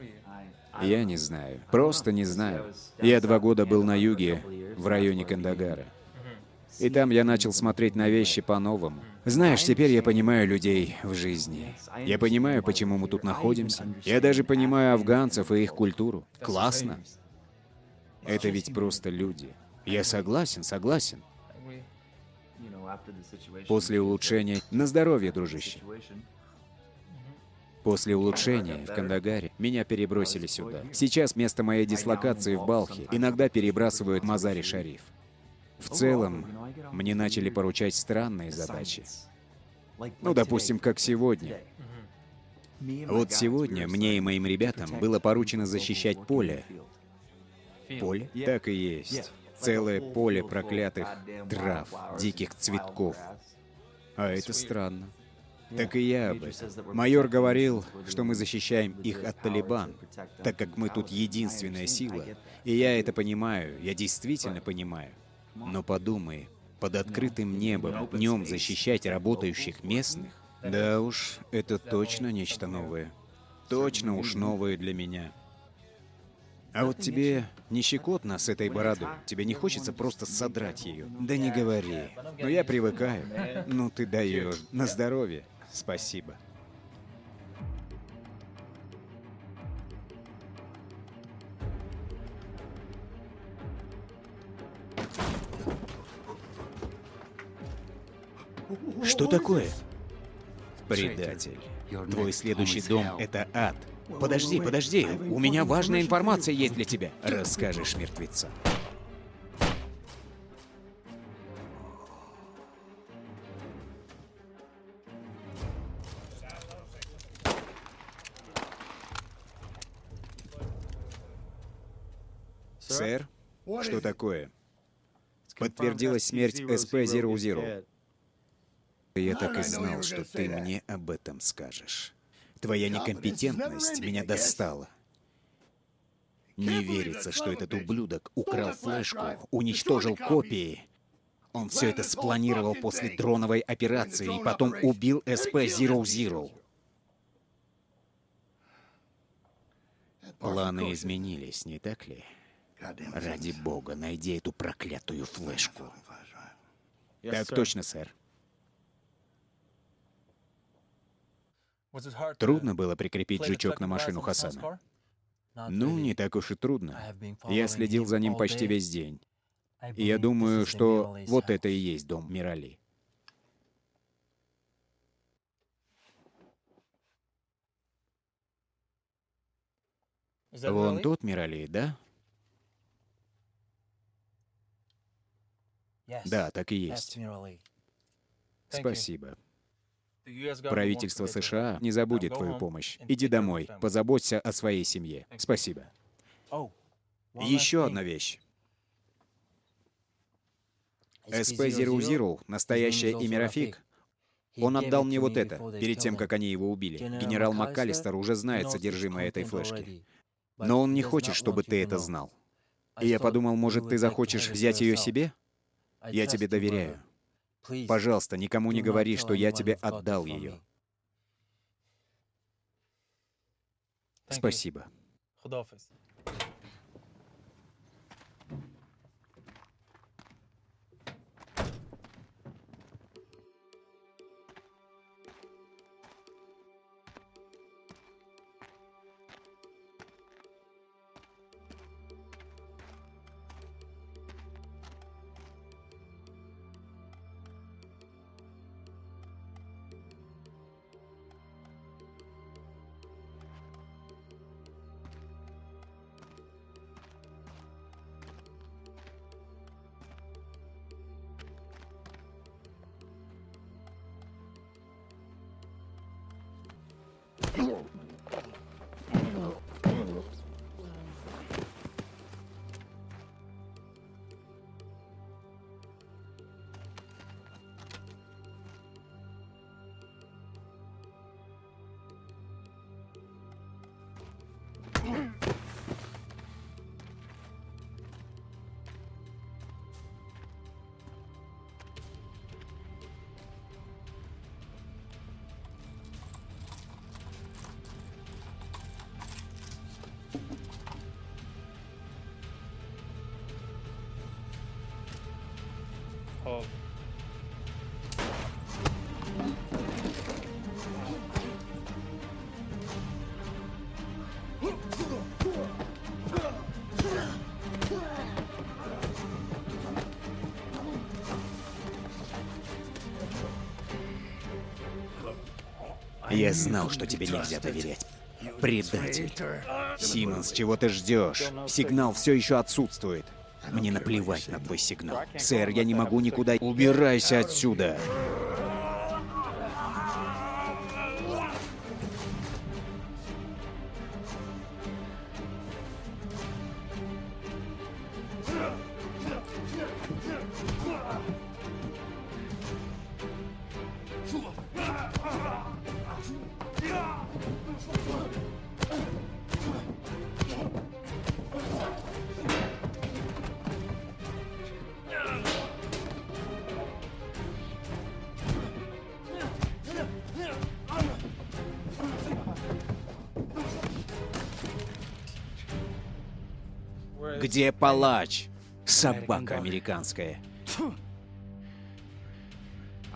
Я не знаю. Просто не знаю. Я 2 года был на юге, в районе Кандагара. И там я начал смотреть на вещи по-новому. Знаешь, теперь я понимаю людей в жизни. Я понимаю, почему мы тут находимся. Я даже понимаю афганцев и их культуру. Классно. Это ведь просто люди. Я согласен, согласен. После улучшения... На здоровье, дружище. После улучшения в Кандагаре меня перебросили сюда. Сейчас место моей дислокации в Балхе. Иногда перебрасывают Мазари-Шариф. В целом, мне начали поручать странные задачи. Ну, допустим, как сегодня. Вот сегодня мне и моим ребятам было поручено защищать поле. Поле? Так и есть. Целое поле проклятых трав, диких цветков. А это странно. Так и я об этом. Майор говорил, что мы защищаем их от Талибан, так как мы тут единственная сила. И я это понимаю, я действительно понимаю. Но подумай, под открытым небом днем защищать работающих местных? Да уж, это точно нечто новое. Точно уж новое для меня. А вот тебе не щекотно с этой бородой? Тебе не хочется просто содрать ее? Да не говори. Но я привыкаю. Ну ты даешь. На здоровье. Спасибо. Что такое? Предатель. Твой следующий дом — это ад. Подожди, подожди. У меня важная информация есть для тебя. Расскажешь мертвецам. Сэр, что такое? Подтвердилась смерть СП-00. Я так и знал, что ты мне об этом скажешь. Твоя некомпетентность меня достала. Не верится, что этот ублюдок украл флешку, уничтожил копии. Он все это спланировал после дроновой операции и потом убил СП-00. Планы изменились, не так ли? Ради бога, найди эту проклятую флешку. Так точно, сэр. Трудно было прикрепить жучок на машину Хасана? Ну, не так уж и трудно. Я следил за ним почти весь день. И я думаю, что вот это и есть дом Мирали. Вон тот Мирали, да? Да, так и есть. Спасибо. Правительство США не забудет твою помощь. Иди домой, позаботься о своей семье. Спасибо. Еще одна вещь. СП-00, настоящее имя Рафик, он отдал мне вот это, перед тем, как они его убили. Генерал МакКаллистер уже знает содержимое этой флешки. Но он не хочет, чтобы ты это знал. И я подумал, может, ты захочешь взять ее себе? Я тебе доверяю. Пожалуйста, никому не говори, что я тебе отдал ее. Спасибо. Я знал, что тебе нельзя доверять. Предатель. Симмонс, чего ты ждешь? Сигнал все еще отсутствует. Мне наплевать на твой сигнал. Сэр, я не могу никуда... Убирайся отсюда! Где палач? Собака американская.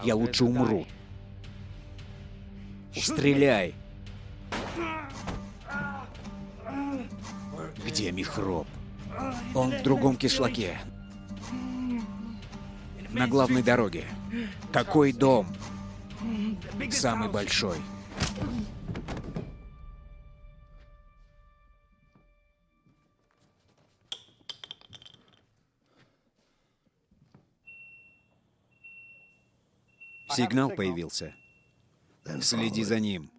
Я лучше умру. Стреляй! Где Михроб? Он в другом кишлаке. На главной дороге. Какой дом? Самый большой. Сигнал появился. Следи за ним.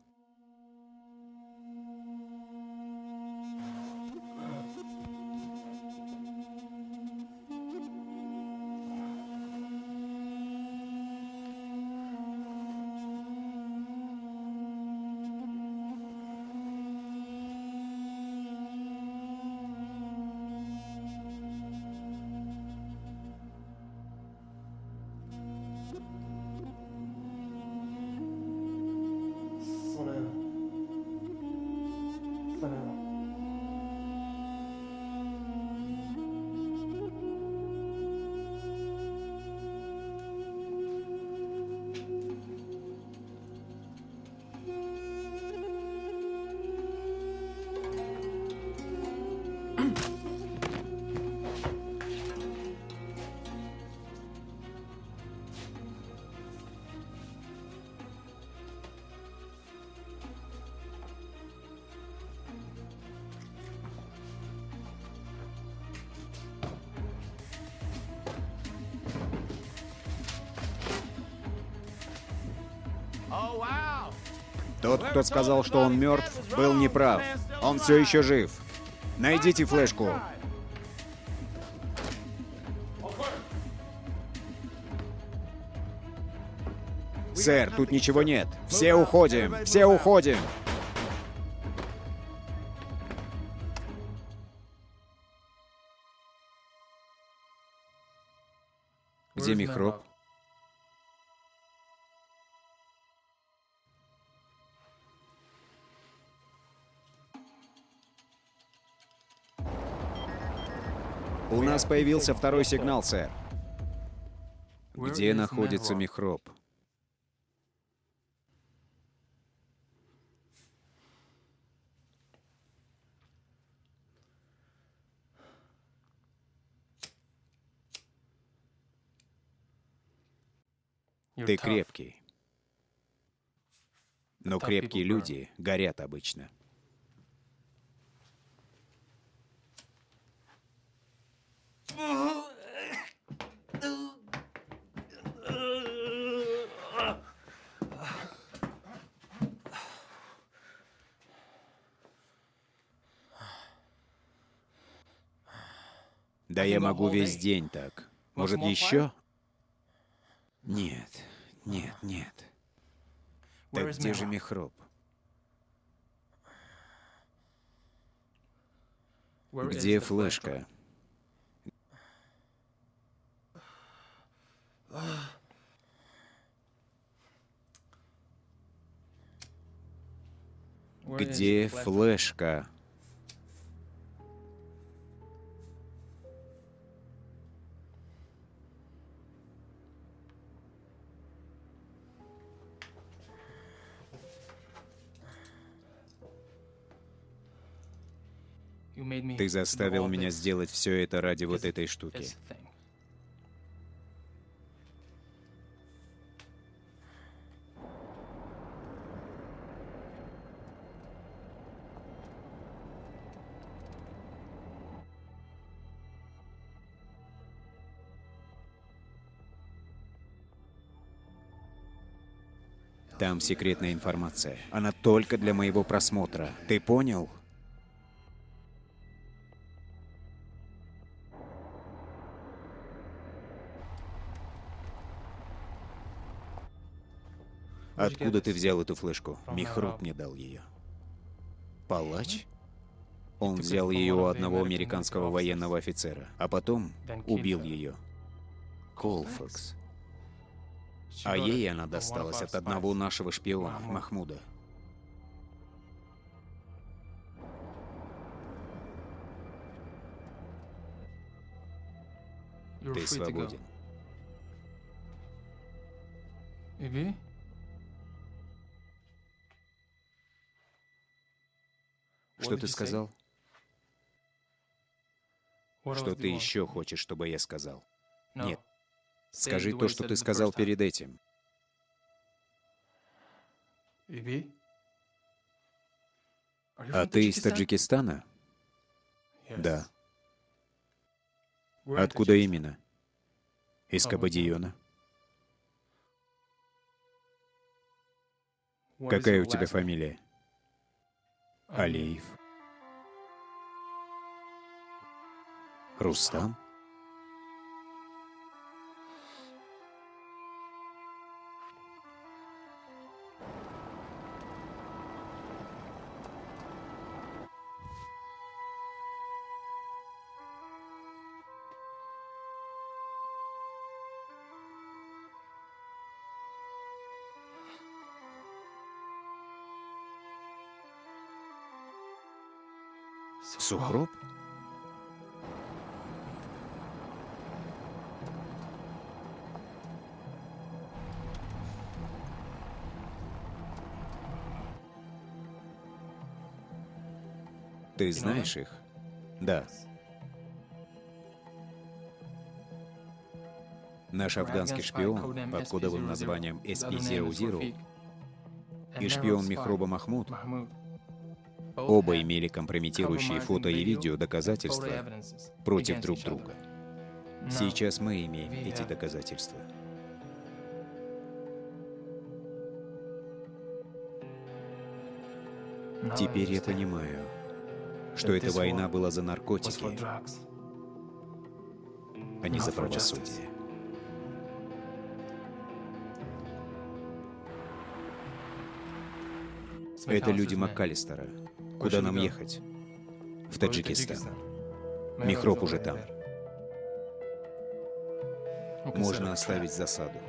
Тот, кто сказал, что он мертв, был неправ. Он все еще жив. Найдите флешку. Сэр, тут ничего нет. Все уходим! Все уходим! Где Михроб? У нас появился второй сигнал, сэр. Где находится Михроб? Ты крепкий. Но крепкие люди горят обычно. Да я могу весь день так. Может, еще? Нет, нет, нет. Так где же Михроб? Где флешка? Где флешка? Ты заставил меня сделать все это ради вот этой штуки. Там секретная информация. Она только для моего просмотра. Ты понял? Откуда ты взял эту флешку? Михроб мне дал ее. Палач? Он взял ее у одного американского военного офицера, а потом убил ее. Колфакс. А ей она досталась от одного нашего шпиона, Махмуда. Ты свободен. Что ты сказал? Что ты еще хочешь, чтобы я сказал? Нет. Скажи то, что ты сказал перед этим. А ты из Таджикистана? Да. Откуда именно? Из Кабадиона. Какая у тебя фамилия? Алиев. Рустам? Сухроб? Ты знаешь их? Да. Наш афганский шпион под кодовым названием SP-00 и шпион Михроба Махмуд оба имели компрометирующие фото и видео доказательства против друг друга. Сейчас мы имеем эти доказательства. Теперь я понимаю, что эта война была за наркотики, а не за правосудие. Это люди МакАлистера. Куда нам ехать? В Таджикистан. Михроб уже там. Можно оставить засаду.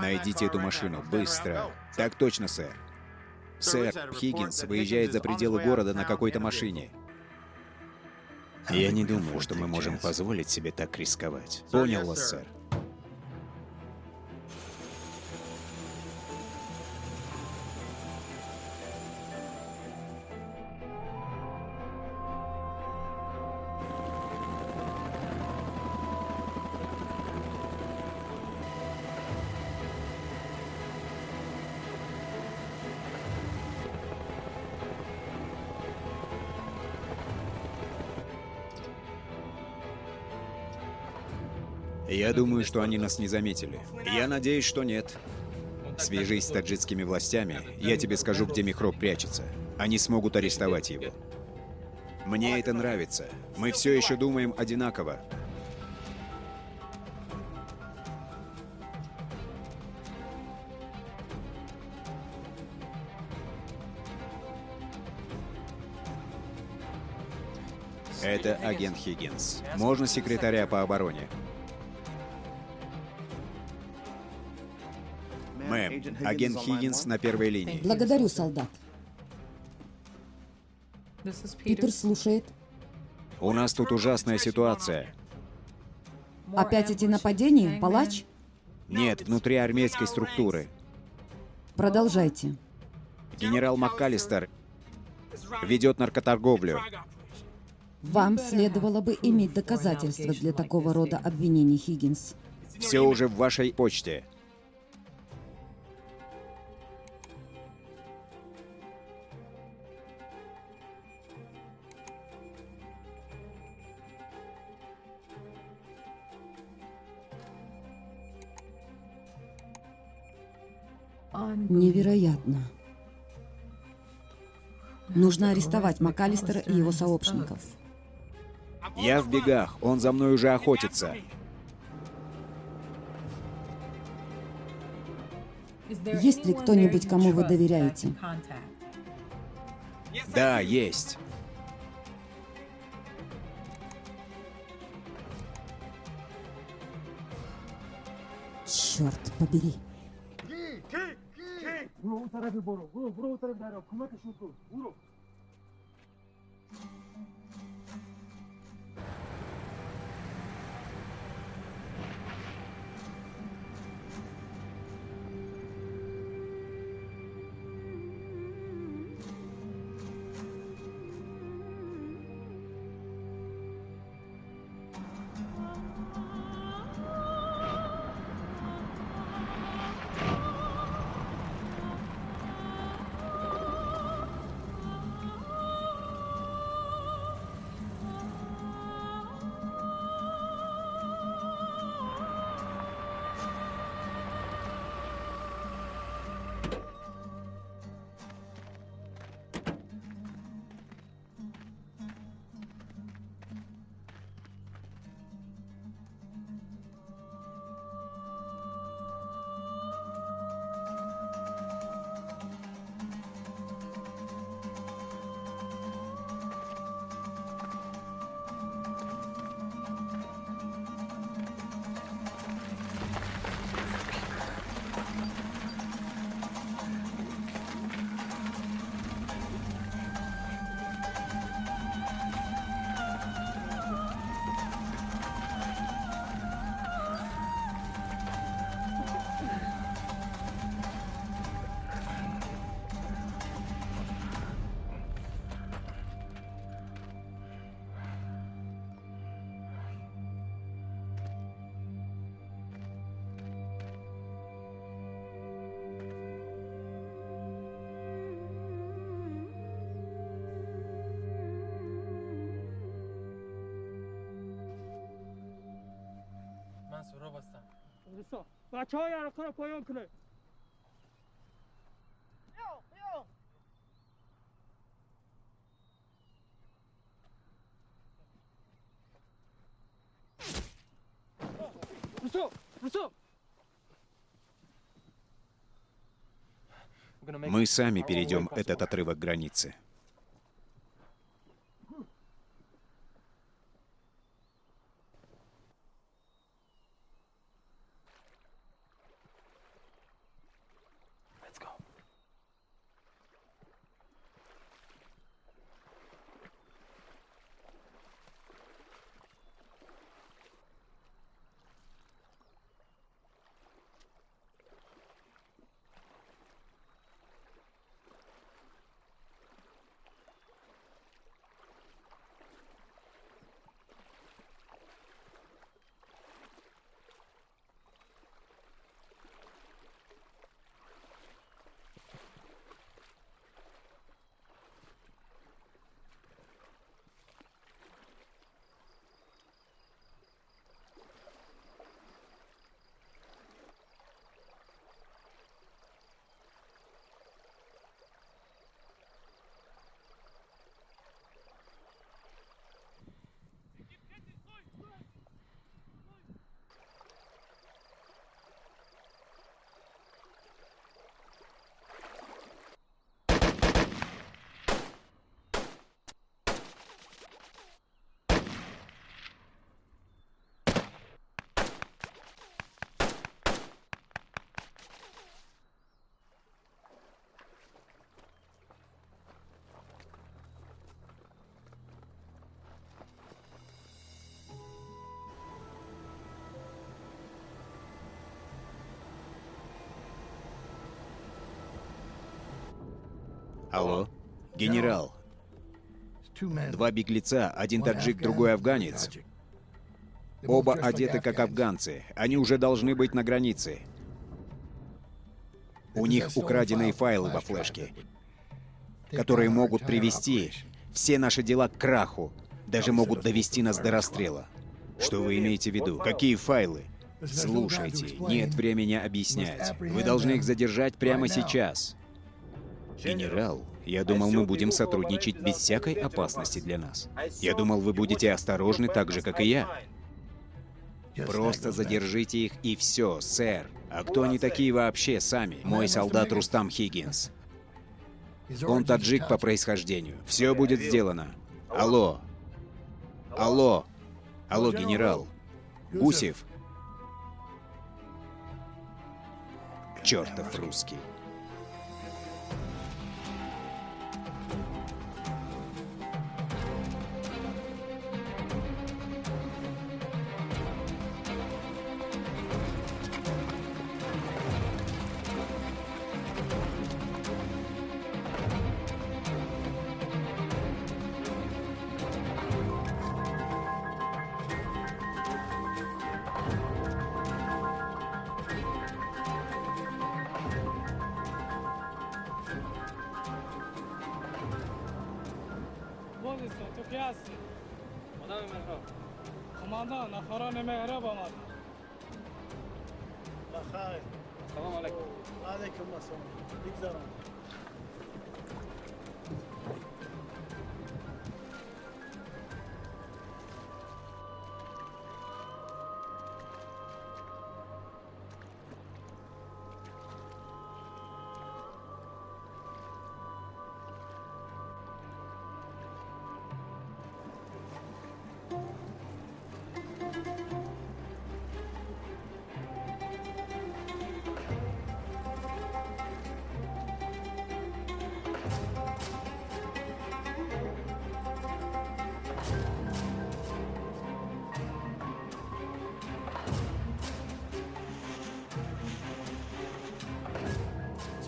Найдите эту машину, быстро. Так точно, сэр. Сэр, Хиггинс выезжает за пределы города на какой-то машине. Я не думаю, что мы можем позволить себе так рисковать. Понял вас, сэр. Я думаю, что они нас не заметили. Я надеюсь, что нет. Свяжись с таджикскими властями, я тебе скажу, где Михроб прячется. Они смогут арестовать его. Мне это нравится. Мы все еще думаем одинаково. Это агент Хиггинс. Можно секретаря по обороне? Агент Хиггинс на первой линии. Благодарю, солдат. Питер слушает. У нас тут ужасная ситуация. Опять эти нападения, палач? Нет, внутри армейской структуры. Продолжайте. Генерал МакКаллистер ведет наркоторговлю. Вам следовало бы иметь доказательства для такого рода обвинений, Хиггинс. Все уже в вашей почте. Невероятно. Нужно арестовать МакКаллистера и его сообщников. Я в бегах, он за мной уже охотится. Есть ли кто-нибудь, кому вы доверяете? Да, есть. Черт побери. Мы сами перейдем этот отрывок границы. Алло? Генерал, 2 беглеца, один таджик, другой афганец. Оба одеты как афганцы. Они уже должны быть на границе. У них украденные файлы во флешке, которые могут привести все наши дела к краху. Даже могут довести нас до расстрела. Что вы имеете в виду? Какие файлы? Слушайте, нет времени объяснять. Вы должны их задержать прямо сейчас. Генерал, я думал, мы будем сотрудничать без всякой опасности для нас. Я думал, вы будете осторожны так же, как и я. Просто задержите их и все, сэр. А кто они такие вообще сами? Мой солдат Рустам Хиггинс. Он таджик по происхождению. Все будет сделано. Алло. Алло. Алло, генерал. Гусев. Чертов русский. خماندان نفران مهرب آمد. بخیر. سلام علیکم. علیکم السلام. بگذارم.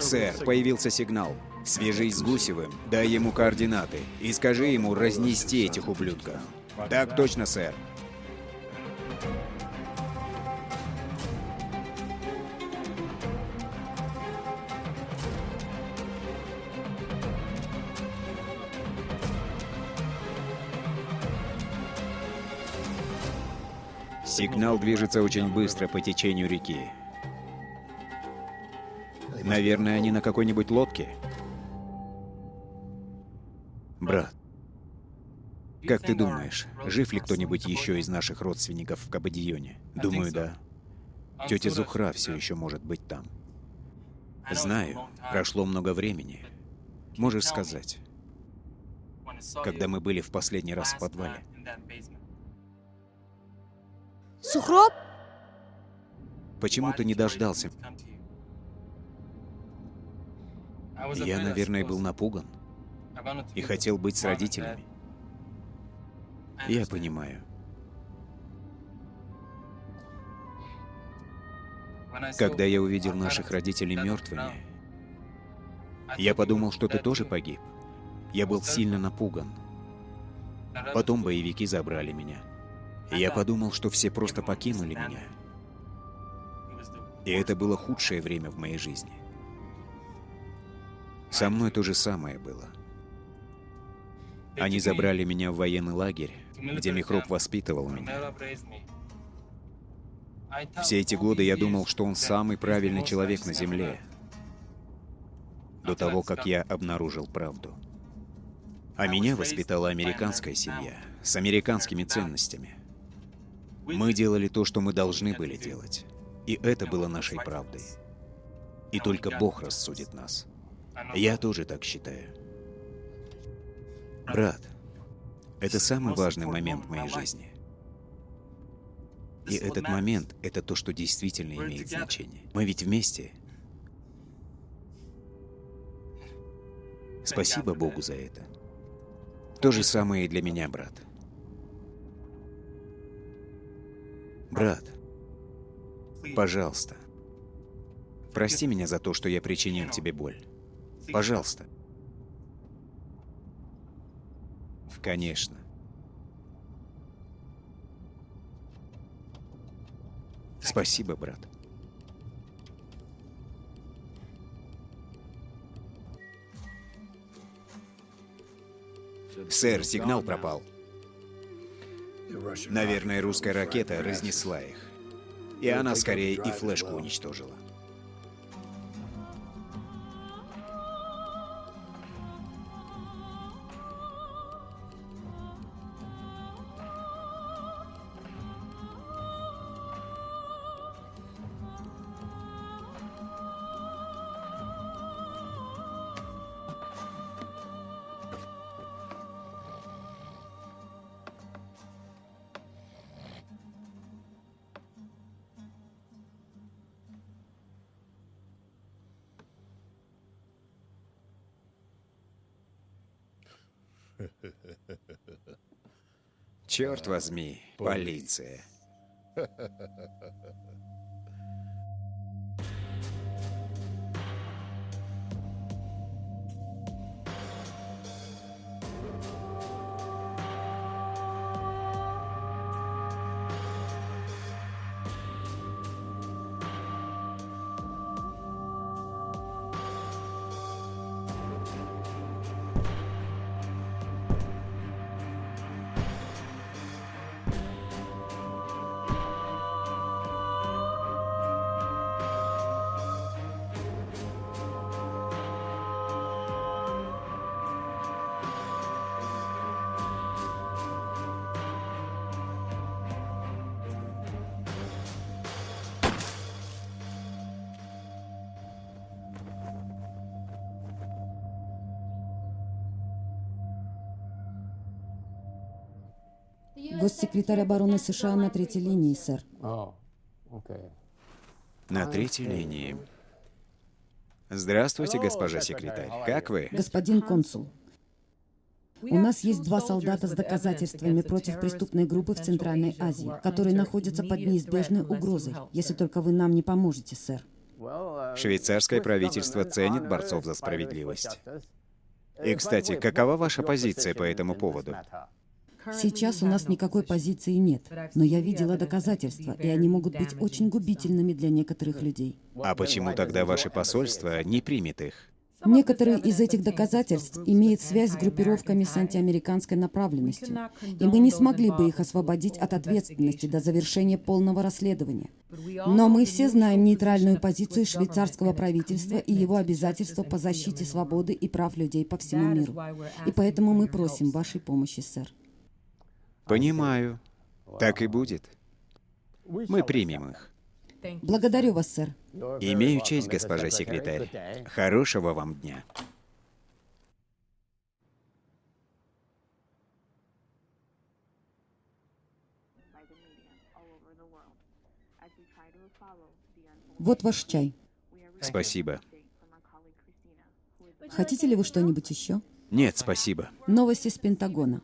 Сэр, появился сигнал. Свяжись с Гусевым, дай ему координаты и скажи ему разнести этих ублюдков. Так точно, сэр. Сигнал движется очень быстро по течению реки. Наверное, они на какой-нибудь лодке? Брат, как ты думаешь, жив ли кто-нибудь еще из наших родственников в Кабадионе? Думаю, да. Тетя Зухра все еще может быть там. Знаю, прошло много времени. Можешь сказать, когда мы были в последний раз в подвале? Сухроб? Почему ты не дождался? Я, наверное, был напуган и хотел быть с родителями. Я понимаю. Когда я увидел наших родителей мертвыми, я подумал, что ты тоже погиб. Я был сильно напуган. Потом боевики забрали меня. И я подумал, что все просто покинули меня. И это было худшее время в моей жизни. Со мной то же самое было. Они забрали меня в военный лагерь, где Михроб воспитывал меня. Все эти годы я думал, что он самый правильный человек на земле. До того, как я обнаружил правду. А меня воспитала американская семья, с американскими ценностями. Мы делали то, что мы должны были делать. И это было нашей правдой. И только Бог рассудит нас. Я тоже так считаю. Брат, это самый важный момент в моей жизни. И этот момент — это то, что действительно имеет значение. Мы ведь вместе. Спасибо Богу за это. То же самое и для меня, брат. Брат, пожалуйста, прости меня за то, что я причинил тебе боль. Пожалуйста. Конечно. Спасибо, брат. Сэр, сигнал пропал. Наверное, русская ракета разнесла их. И она скорее и флешку уничтожила. Черт возьми, полиция. Госсекретарь обороны США на третьей линии, сэр. На третьей линии. Здравствуйте, госпожа секретарь. Как вы? Господин консул, у нас есть 2 солдата с доказательствами против преступной группы в Центральной Азии, которые находятся под неизбежной угрозой, если только вы нам не поможете, сэр. Швейцарское правительство ценит борцов за справедливость. И, кстати, какова ваша позиция по этому поводу? Сейчас у нас никакой позиции нет, но я видела доказательства, и они могут быть очень губительными для некоторых людей. А почему тогда ваше посольство не примет их? Некоторые из этих доказательств имеют связь с группировками с антиамериканской направленностью, и мы не смогли бы их освободить от ответственности до завершения полного расследования. Но мы все знаем нейтральную позицию швейцарского правительства и его обязательства по защите свободы и прав людей по всему миру. И поэтому мы просим вашей помощи, сэр. Понимаю. Так и будет. Мы примем их. Благодарю вас, сэр. Имею честь, госпожа секретарь. Хорошего вам дня. Вот ваш чай. Спасибо. Хотите ли вы что-нибудь еще? Нет, спасибо. Новости с Пентагона.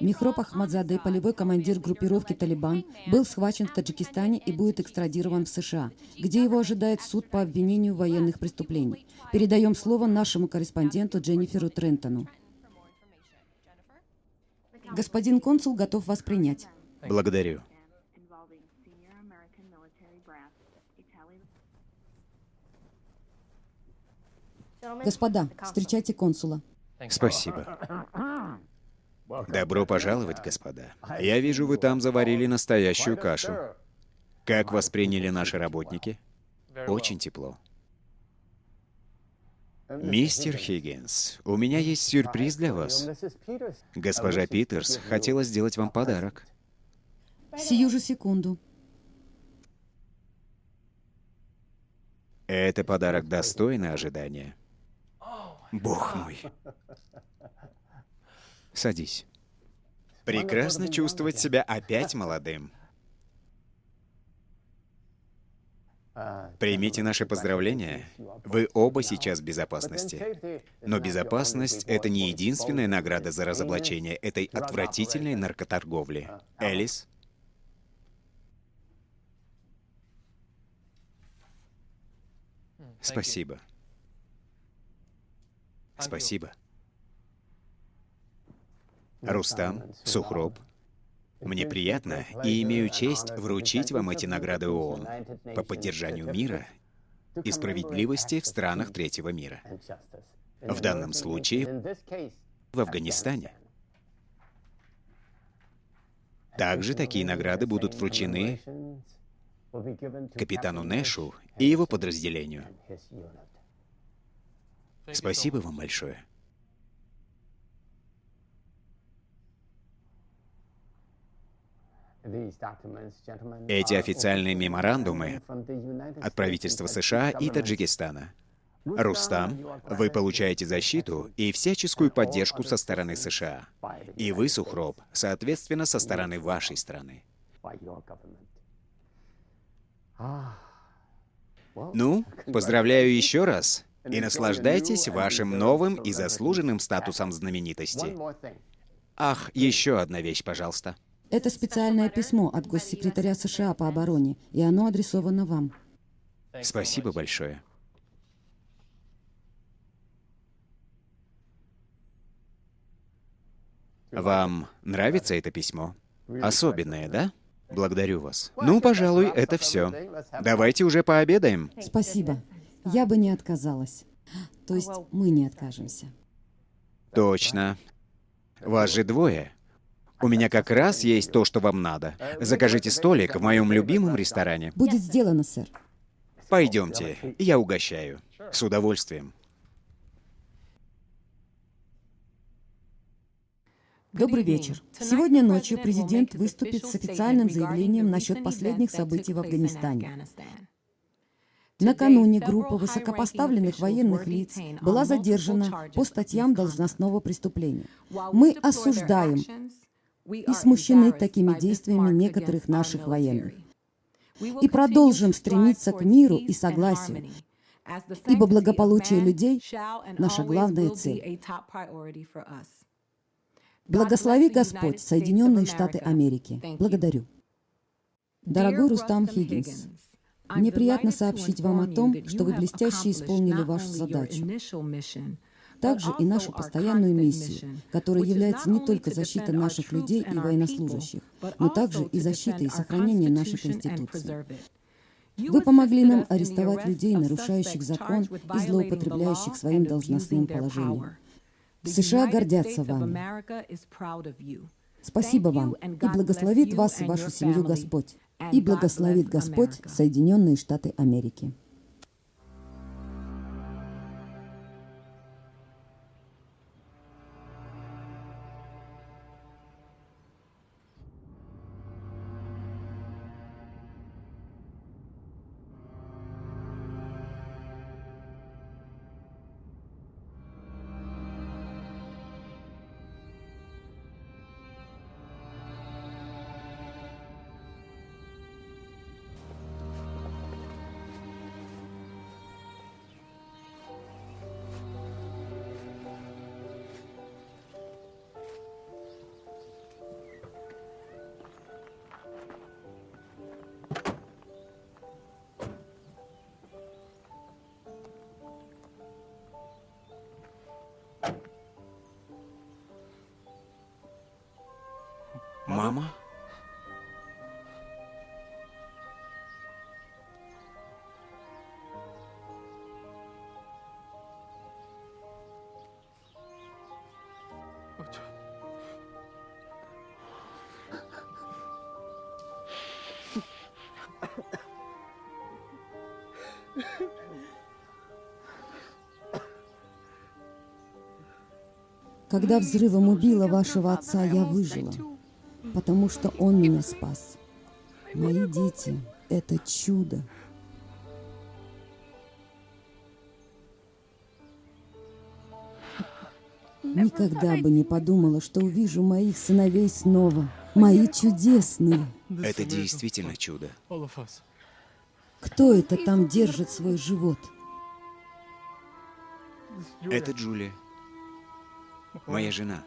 Мехроб Ахмадзаде, полевой командир группировки «Талибан», был схвачен в Таджикистане и будет экстрадирован в США, где его ожидает суд по обвинению в военных преступлениях. Передаем слово нашему корреспонденту Дженниферу Трентону. Господин консул готов вас принять. Благодарю. Господа, встречайте консула. Спасибо. Добро пожаловать, господа. Я вижу, вы там заварили настоящую кашу. Как восприняли наши работники? Очень тепло. Мистер Хиггинс, у меня есть сюрприз для вас. Госпожа Питерс хотела сделать вам подарок. Сию же секунду. Это подарок достойный ожидания. Бог мой. Садись. Прекрасно чувствовать себя опять молодым. Примите наши поздравления. Вы оба сейчас в безопасности. Но безопасность — это не единственная награда за разоблачение этой отвратительной наркоторговли. Элис? Спасибо. Спасибо. Рустам, Сухроб, мне приятно и имею честь вручить вам эти награды ООН по поддержанию мира и справедливости в странах третьего мира. В данном случае в Афганистане. Также такие награды будут вручены капитану Нэшу и его подразделению. Спасибо вам большое. Эти официальные меморандумы от правительства США и Таджикистана. Рустам, вы получаете защиту и всяческую поддержку со стороны США. И вы, Сухроб, соответственно, со стороны вашей страны. Ну, поздравляю еще раз и наслаждайтесь вашим новым и заслуженным статусом знаменитости. Ах, еще одна вещь, пожалуйста. Это специальное письмо от госсекретаря США по обороне, и оно адресовано вам. Спасибо большое. Вам нравится это письмо? Особенное, да? Благодарю вас. Ну, пожалуй, это все. Давайте уже пообедаем. Спасибо. Я бы не отказалась. То есть мы не откажемся. Точно. Вас же двое. У меня как раз есть то, что вам надо. Закажите столик в моем любимом ресторане. Будет сделано, сэр. Пойдемте, я угощаю. С удовольствием. Добрый вечер. Сегодня ночью президент выступит с официальным заявлением насчет последних событий в Афганистане. Накануне группа высокопоставленных военных лиц была задержана по статьям должностного преступления. Мы осуждаем и смущены такими действиями некоторых наших военных. И продолжим стремиться к миру и согласию, ибо благополучие людей – наша главная цель. Благослови Господь Соединенные Штаты Америки. Благодарю. Дорогой Рустам Хиггинс, мне приятно сообщить вам о том, что вы блестяще исполнили вашу задачу. Также и нашу постоянную миссию, которая является не только защитой наших людей и военнослужащих, но также и защитой и сохранением нашей Конституции. Вы помогли нам арестовать людей, нарушающих закон и злоупотребляющих своим должностным положением. США гордятся вами. Спасибо вам, и благословит вас и вашу семью Господь, и благословит Господь Соединенные Штаты Америки. Мама? Когда взрывом убило вашего отца, я выжила, потому что он меня спас. Мои дети — это чудо. Никогда бы не подумала, что увижу моих сыновей снова. Мои чудесные. Это действительно чудо. Кто это там держит свой живот? Это Джулия. Моя жена.